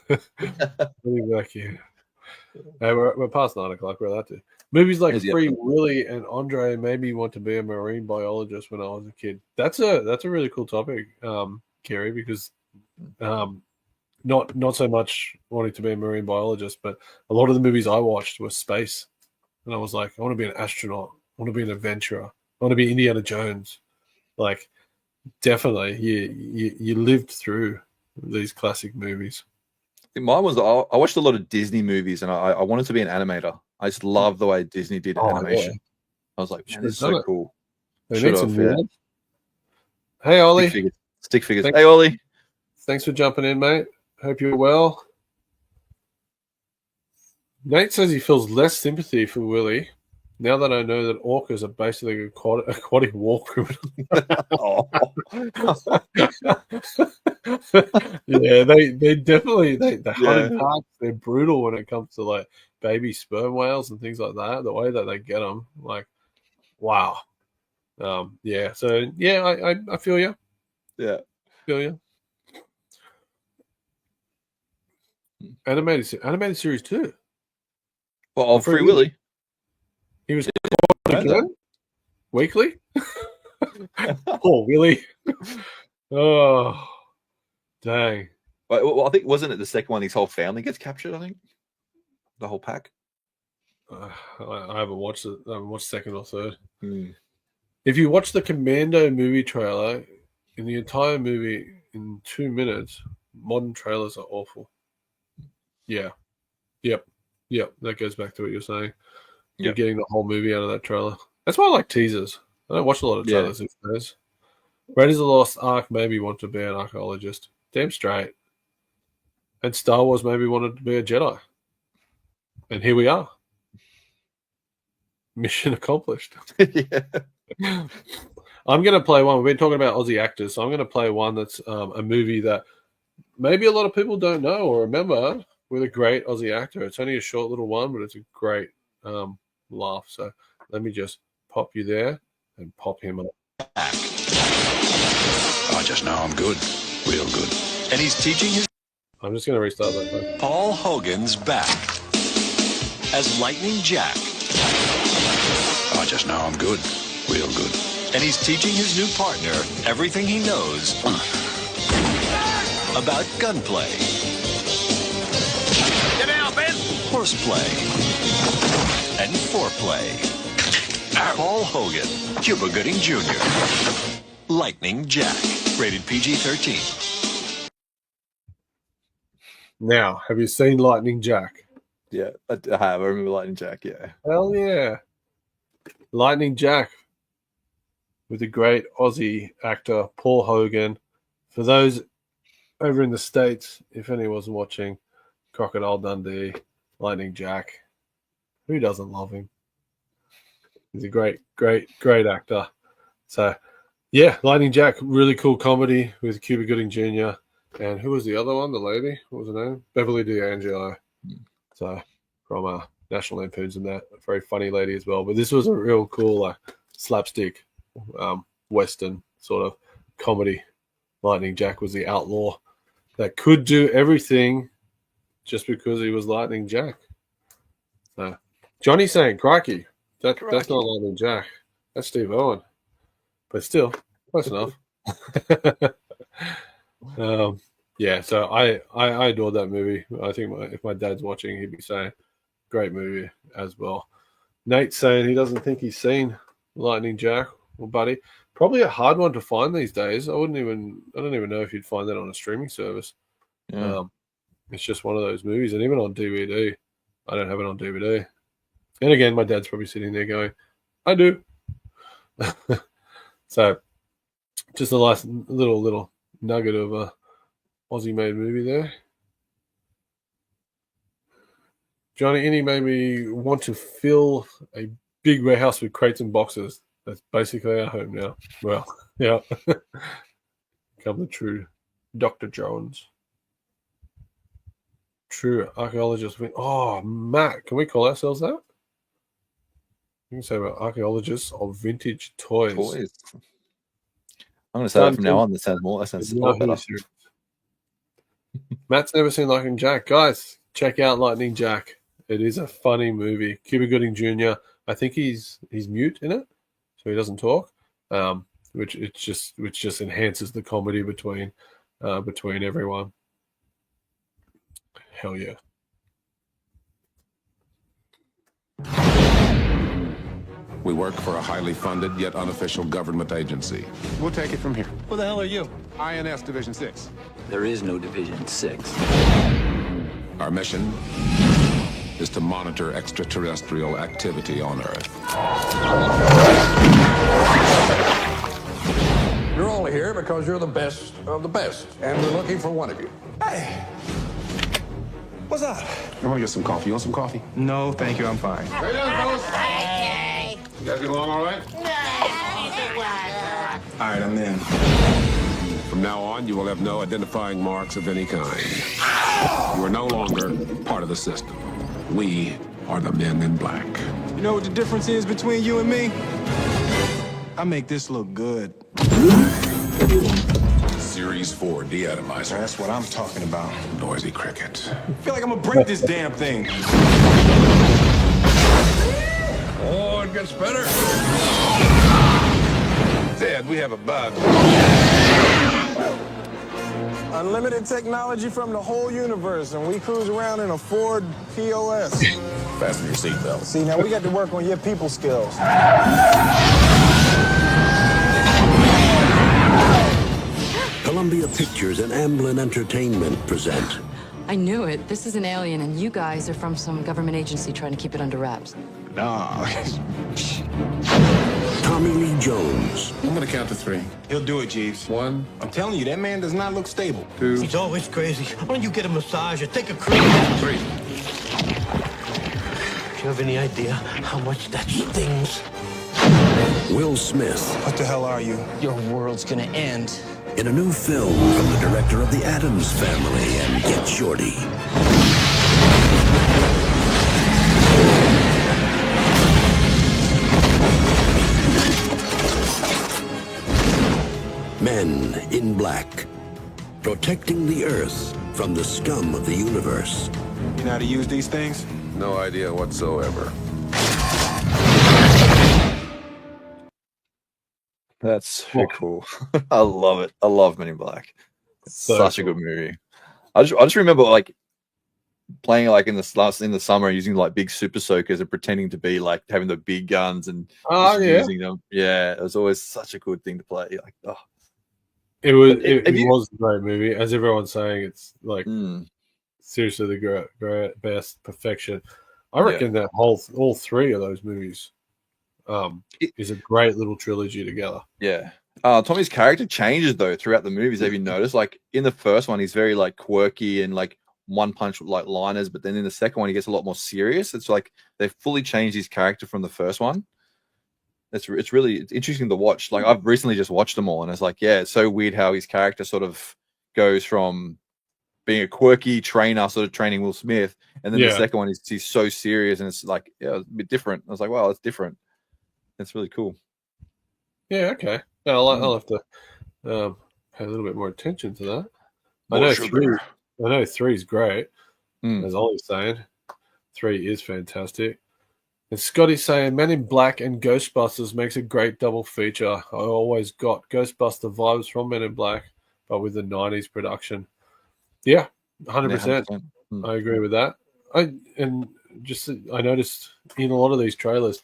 here. Hey, we're past 9 o'clock. We're allowed to. Movies like Free Willy and Andre made me want to be a marine biologist when I was a kid. That's a really cool topic, Kerry, because not so much wanting to be a marine biologist, but a lot of the movies I watched were space, and I was like, I want to be an astronaut. I want to be an adventurer. I want to be Indiana Jones. Like, definitely, you lived through these classic movies.
Mine was I watched a lot of Disney movies, and I wanted to be an animator. I just love the way Disney did animation. Yeah. I was like, man, this is so cool.
Hey, Ollie.
Stick figures. Hey, Ollie.
Thanks for jumping in, mate. Hope you're well. Nate says he feels less sympathy for Willie now that I know that orcas are basically aquatic war criminals. Yeah, they definitely they hunt in parks. They're brutal when it comes to like baby sperm whales and things like that. The way that they get them, like, wow. Yeah. So yeah, I feel you.
Yeah,
feel you. Animated series too.
Well, Free Willy.
He was again weekly. Poor Willie. Oh, dang.
Well, I think wasn't it the second one? His whole family gets captured. I think the whole pack.
I haven't watched it. I haven't watched second or third. If you watch the Commando movie trailer, in the entire movie in 2 minutes, modern trailers are awful. Yeah. Yep. That goes back to what you're saying. You're getting the whole movie out of that trailer. That's why I like teasers. I don't watch a lot of trailers these days. Raiders of the Lost Ark made me want to be an archaeologist. Damn straight. And Star Wars made me want to be a Jedi. And here we are. Mission accomplished. I'm going to play one. We've been talking about Aussie actors, so I'm going to play one that's a movie that maybe a lot of people don't know or remember with a great Aussie actor. It's only a short little one, but it's a great laugh. So let me just pop you there and pop him up.
Oh, just now I'm good. Real good. And he's teaching his...
I'm just going to restart that phone.
Paul Hogan's back as Lightning Jack. Oh, just now I'm good. Real good. And he's teaching his new partner everything he knows about gunplay. Get out, Ben! Horseplay. And foreplay.
Paul Hogan, Cuba Gooding Jr., Lightning Jack, rated PG-13.
Now, have you seen Lightning Jack?
Yeah, I have. I remember Lightning Jack, yeah.
Hell yeah. Lightning Jack with the great Aussie actor Paul Hogan. For those over in the States, if anyone's watching, Crocodile Dundee, Lightning Jack. Who doesn't love him? He's a great actor. So, yeah, Lightning Jack, really cool comedy with Cuba Gooding Jr. And who was the other one? The lady? What was her name? Beverly D'Angelo. So, from National Lampoons and that. A very funny lady as well. But this was a real cool slapstick Western sort of comedy. Lightning Jack was the outlaw that could do everything just because he was Lightning Jack. So, Johnny's saying, crikey. That's not Lightning Jack. That's Steve Owen. But still, close enough. Yeah, so I adored that movie. I think if my dad's watching, he'd be saying, great movie as well. Nate's saying he doesn't think he's seen Lightning Jack. Well, buddy, probably a hard one to find these days. I don't even know if you'd find that on a streaming service.
Yeah.
It's just one of those movies, and even on DVD, I don't have it on DVD. And again, my dad's probably sitting there going, I do. So, just a nice little nugget of a Aussie-made movie there. Johnny Innie made me want to fill a big warehouse with crates and boxes. That's basically our home now. Well, yeah. Come the true Dr. Jones. True archaeologist. Oh, Matt, can we call ourselves that? You can say we're archaeologists of vintage toys.
I'm going to say that from now on. That sounds a lot better.
Matt's never seen Lightning Jack. Guys, check out Lightning Jack. It is a funny movie. Cuba Gooding Jr. I think he's mute in it, so he doesn't talk. Which just enhances the comedy between everyone. Hell yeah.
We work for a highly funded yet unofficial government agency.
We'll take it from here.
Who the hell are you? INS Division 6.
There is no Division 6.
Our mission is to monitor extraterrestrial activity on Earth.
You're only here because you're the best of the best, and we're looking for one of you. Hey, what's up?
I want to get some coffee. You want some coffee?
No, thank you. I'm fine.
Hey, you guys get along all right?
All right, I'm in.
From now on, you will have no identifying marks of any kind. You are no longer part of the system. We are the men in black.
You know what the difference is between you and me? I make this look good.
Series 4 deatomizer.
That's what I'm talking about.
Noisy cricket.
I feel like I'm gonna break this damn thing.
Oh, it gets better. Dad, we have a bug.
Unlimited technology from the whole universe, and we cruise around in a Ford POS.
Fasten your seatbelt.
See, now we got to work on your people skills.
Columbia Pictures and Amblin Entertainment present.
I knew it. This is an alien, and you guys are from some government agency trying to keep it under wraps.
Nah.
Tommy Lee Jones.
I'm gonna count to 3.
He'll do it, Jeeves.
1.
I'm telling you, that man does not look stable.
2.
He's always crazy. Why don't you get a massage or take a cruise?
3.
Do you have any idea how much that stings?
Will Smith.
What the hell are you? Your world's gonna end.
In a new film from the director of The Addams Family and Get Shorty. Men in Black. Protecting the Earth from the scum of the universe.
You know how to use these things?
No idea whatsoever.
That's so cool. I love it. I love Men in Black. It's such a good movie. I just remember, like, playing like in the summer, using like big super soakers and pretending to be like having the big guns and just using them. Yeah, it was always such a good thing to play. Like, oh.
It was a great movie, as everyone's saying. It's like seriously the great best perfection. I reckon that all three of those movies is a great little trilogy together.
Yeah. Tommy's character changes though throughout the movies. Have you noticed? Like in the first one, he's very like quirky and like one punch like liners, but then in the second one, he gets a lot more serious. It's like they've fully changed his character from the first one. It's interesting to watch. Like I've recently just watched them all, and it's like, yeah, it's so weird how his character sort of goes from being a quirky trainer, sort of training Will Smith, and then the second one he's so serious, and it's like, yeah, it's a bit different. I was like, wow, it's different. It's really cool.
Yeah, okay. I'll have to pay a little bit more attention to that. I know 3 is great, as Ollie's saying. 3 is fantastic. And Scotty's saying Men in Black and Ghostbusters makes a great double feature. I always got Ghostbuster vibes from Men in Black, but with the 90s production. Yeah, 100%. I agree with that. I noticed in a lot of these trailers,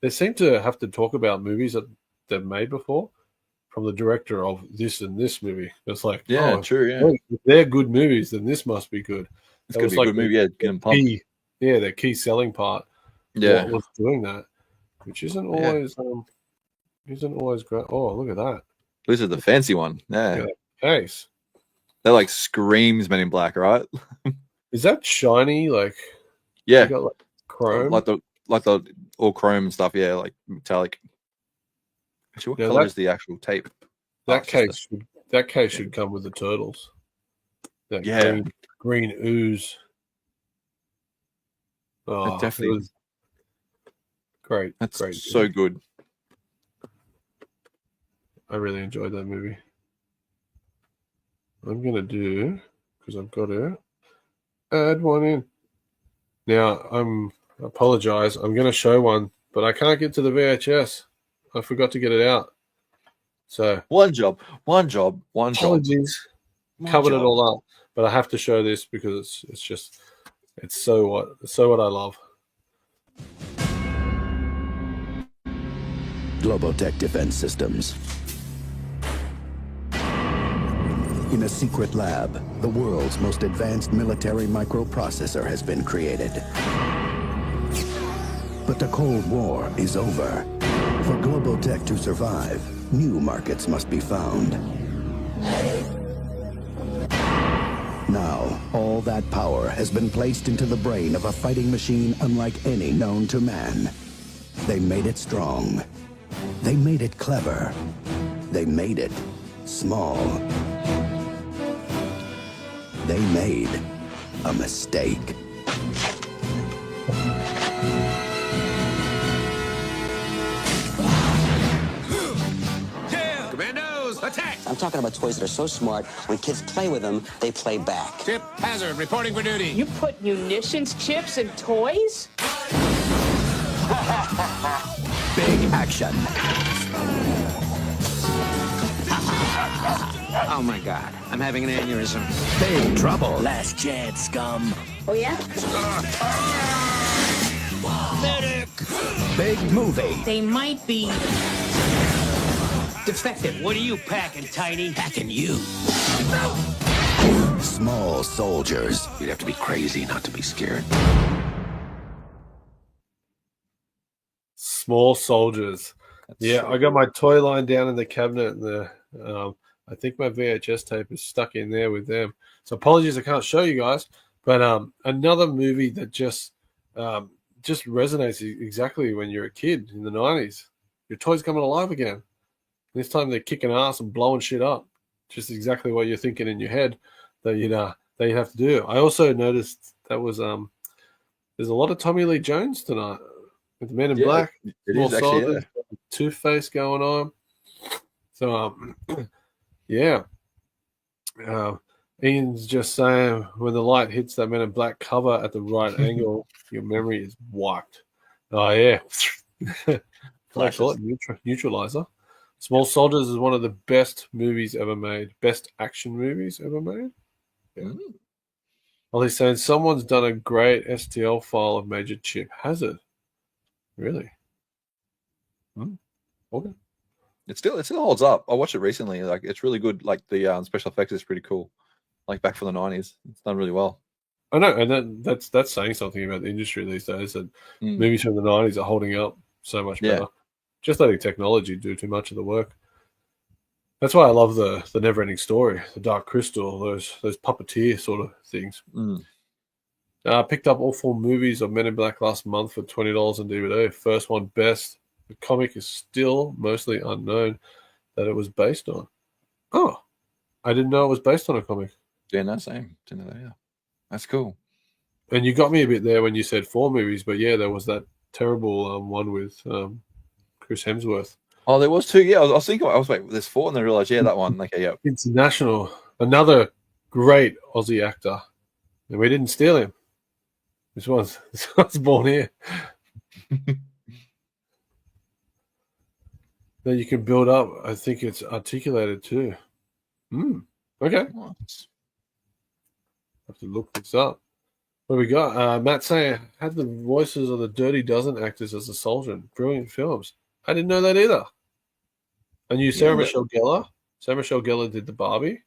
they seem to have to talk about movies that they've made before from the director of this and this movie. It's like,
true, yeah.
If they're good movies, then this must be good.
It's going to be a good movie, yeah. Get them pumped.
Their key selling part.
Yeah,
was doing that, which isn't always great. Oh, look at that!
This is the fancy one. Yeah,
case.
That like screams Men in Black, right?
Is that shiny? Like,
yeah,
got like chrome,
like the all chrome and stuff. Yeah, like metallic. Actually, what color is the actual tape?
That case should come with the turtles. That green ooze. Oh,
definitely.
Great.
That's
great.
So good.
I really enjoyed that movie. I'm going to do, because I've got to add one in. Now, I apologize. I'm going to show one, but I can't get to the VHS. I forgot to get it out. So
one job.
Apologies. Covered it all up, but I have to show this because it's so what I love.
Globotech Defense Systems. In a secret lab, the world's most advanced military microprocessor has been created. But the Cold War is over. For Globotech to survive, new markets must be found. Now, all that power has been placed into the brain of a fighting machine unlike any known to man. They made it strong. They made it clever. They made it small. They made a mistake.
Commandos, attack!
I'm talking about toys that are so smart, when kids play with them, they play back.
Tip Hazard reporting for duty.
You put munitions chips in toys?
Big action.
Oh my God, I'm having an aneurysm.
Big trouble.
Last chance, scum.
Oh, yeah?
Medic!
Big movie.
They might be
defective. What are you packing, Tiny? Packing you.
Small soldiers.
You'd have to be crazy not to be scared.
Small soldiers. I got my toy line down in the cabinet, and I think my VHS tape is stuck in there with them. So apologies, I can't show you guys. But another movie that just resonates exactly when you're a kid in the 90s. Your toy's coming alive again. This time they're kicking ass and blowing shit up. Just exactly what you're thinking in your head that you'd have to do. I also noticed that was there's a lot of Tommy Lee Jones tonight with the Men in Black.
It is actually,
Two-Face going on. So Ian's just saying when the light hits that Men in Black cover at the right angle, your memory is wiped. Oh yeah. Neutralizer. Small Soldiers is one of the best movies ever made. Best action movies ever made. Yeah. Ollie's saying someone's done a great STL file of Major Chip. Has it? Really? Okay.
It still holds up. I watched it recently. Like it's really good. Like the special effects is pretty cool. Like back from the 90s. It's done really well.
I know, and that's saying something about the industry these days. That movies from the 90s are holding up so much better. Just letting technology do too much of the work. That's why I love the Never-Ending Story, the Dark Crystal, those puppeteer sort of things. Picked up all 4 movies of Men in Black last month for $20 on DVD. First one best. The comic is still mostly unknown that it was based on. Oh, I didn't know it was based on a comic.
Yeah, no, same. Didn't know that, yeah. That's cool.
And you got me a bit there when you said 4 movies, but yeah, there was that terrible one with Chris Hemsworth.
Oh, there was 2. Yeah, I was thinking. I was like, "There's 4," and then I realized, yeah, that one. Okay, yeah.
International, another great Aussie actor, and we didn't steal him. This one's born here. Then you can build up. I think it's articulated too. Okay.
Nice.
Have to look this up. What do we got? Matt saying had the voices of the Dirty Dozen actors as a soldier in brilliant films. I didn't know that either. I knew Sarah Michelle Gellar. Sarah Michelle Gellar did the Barbie.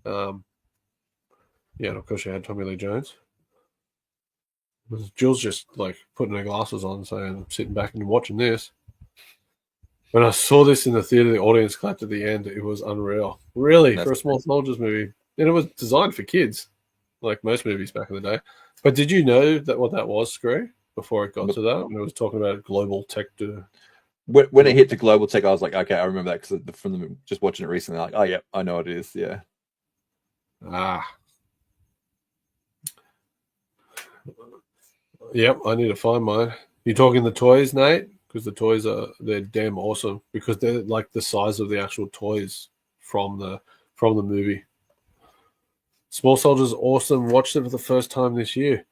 And of course she had Tommy Lee Jones. Jill's just like putting her glasses on, saying, "I'm sitting back and watching this." When I saw this in the theater, the audience clapped at the end. It was unreal. Really, for a Small Soldiers movie. And it was designed for kids, like most movies back in the day. But did you know that what that was, Skree, before it got to that? When it was talking about global tech.
When it hit to global tech, I was like, okay, I remember that because from just watching it recently, like, oh, yeah, I know what it is. Yeah.
Yep, I need to find mine. You talking the toys, Nate? Because the toys they're damn awesome because they're like the size of the actual toys from the movie. Small Soldiers awesome. Watched it for the first time this year.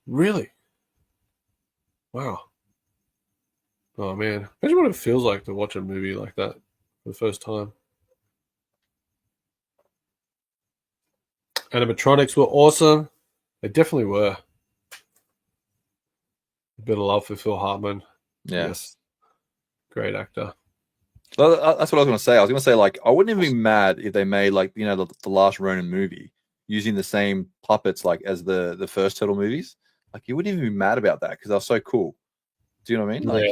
Really? Wow. Oh man. Imagine what it feels like to watch a movie like that for the first time. Animatronics were awesome. They definitely were. A bit of love for Phil Hartman.
Yeah.
Yes. Great actor.
Well, that's what I was going to say. I was going to say, like, I wouldn't even be mad if they made, like, the last Ronin movie using the same puppets, like, as the first Turtle movies. Like, you wouldn't even be mad about that because they were so cool. Do you know what I mean? Like,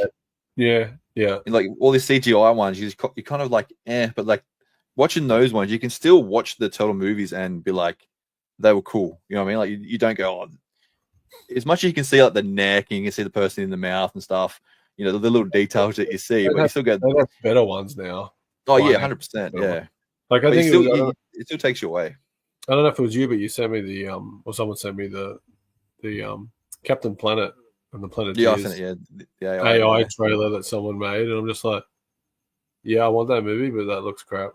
yeah.
Like, all these CGI ones, you kind of like, but, like, watching those ones, you can still watch the Turtle movies and be like, they were cool. You know what I mean? Like, you don't go, as much as you can see, like, the neck and you can see the person in the mouth and stuff. The little details that you see, but you still get
better ones now.
Oh yeah, 100%. Yeah,
like I think
it still takes you away.
I don't know if it was you, but you sent me the or someone sent me the Captain Planet and the Planet.
Yeah, I sent it. Yeah, the
AI trailer that someone made, and I'm just like, yeah, I want that movie, but that looks crap.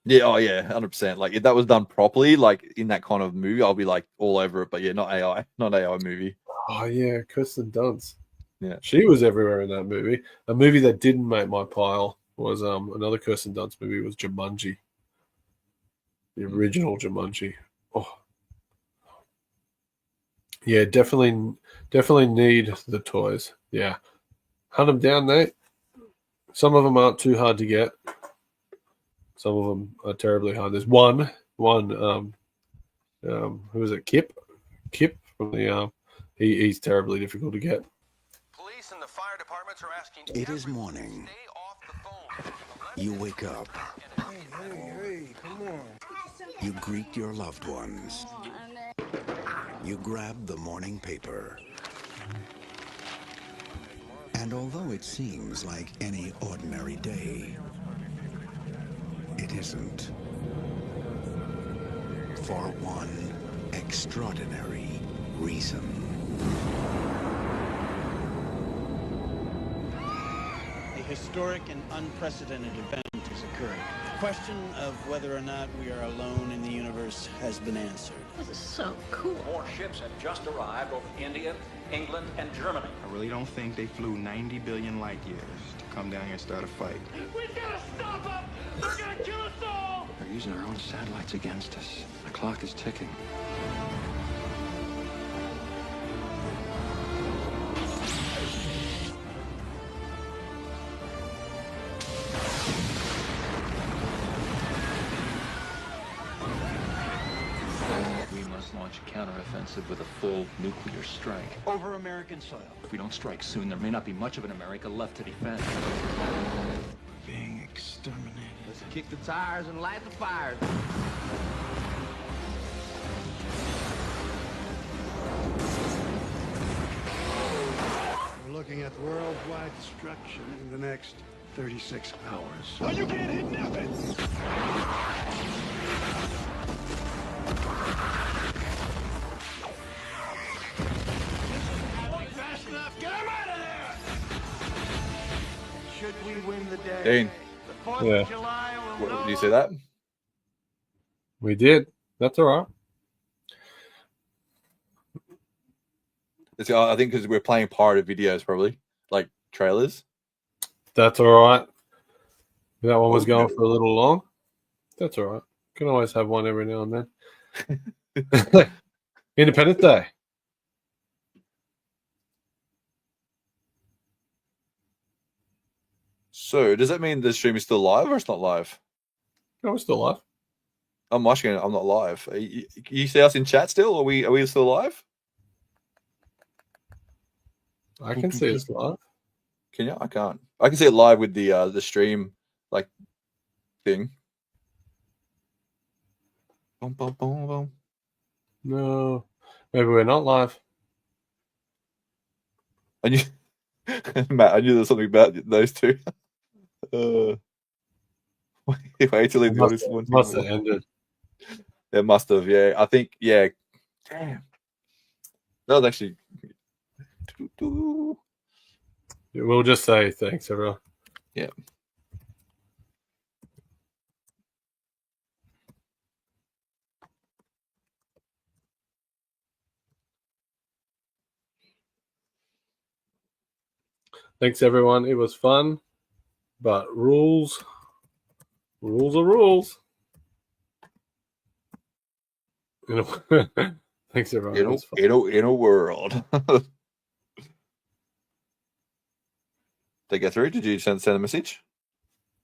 Yeah, 100%. Like if that was done properly, like in that kind of movie, I'll be like all over it. But yeah, not AI movie.
Oh yeah, Kirsten Dunst.
Yeah,
she was everywhere in that movie. A movie that didn't make my pile was another Kirsten Dunst movie was Jumanji. The original Jumanji. Oh. Yeah, definitely need the toys. Yeah. Hunt them down, Nate. Some of them aren't too hard to get. Some of them are terribly hard. There's one who is it? Kip from the he's terribly difficult to get.
It is morning. You wake up.
Hey, come on.
You greet your loved ones. You grab the morning paper. And although it seems like any ordinary day, it isn't. For one extraordinary reason.
Historic and unprecedented event has occurred. The question of whether or not we are alone in the universe has been answered.
This is so cool.
More ships have just arrived over India, England, and Germany.
I really don't think they flew 90 billion light years to come down here and start a fight.
We gotta stop them! They're gonna kill us all!
They're using our own satellites against us. The clock is ticking.
launch a counteroffensive with a full nuclear strike.
Over American soil.
If we don't strike soon, there may not be much of an America left to defend.
Being exterminated.
Let's kick the tires and light the fires.
We're looking at worldwide destruction in the next 36 hours.
Oh, you can't hit nothing!
Fast enough, get him out of there! Should we win the day?
Dean.
The 4th
Yeah.
of July will
What, do you see that?
We did. That's all right.
It's, I think because we're playing pirated videos, probably like trailers.
That's all right. That one was going for a little long. That's all right. Can always have one every now and then. Independence Day.
So does that mean the stream is still live or it's not live?
No, we're still live.
I'm watching it. I'm not live. You see us in chat still? Are we still live?
I can see us live.
Can you? I can't. I can see it live with the stream like thing. Boom, boom, boom, boom.
No, maybe we're not live.
I knew, Matt. I knew there was something about those two. Wait till he noticed one.
Must have ended.
It must have. Yeah, I think. Yeah. Damn. That was actually.
We'll just say thanks, everyone.
Yeah.
Thanks, everyone. It was fun, but rules are rules. Thanks, everyone.
In a world. Did they get through? Did you send a message?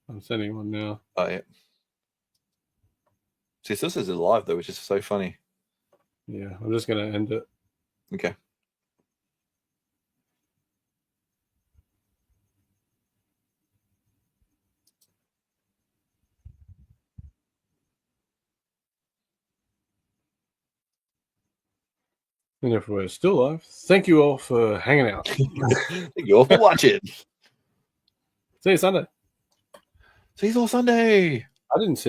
I'm sending one now.
Oh, yeah. See, it still says it's live, though, which is so funny.
Yeah, I'm just going to end it.
Okay.
And if we're still live, thank you all for hanging out.
Thank you all for watching.
See you Sunday.
See you all Sunday.
I didn't see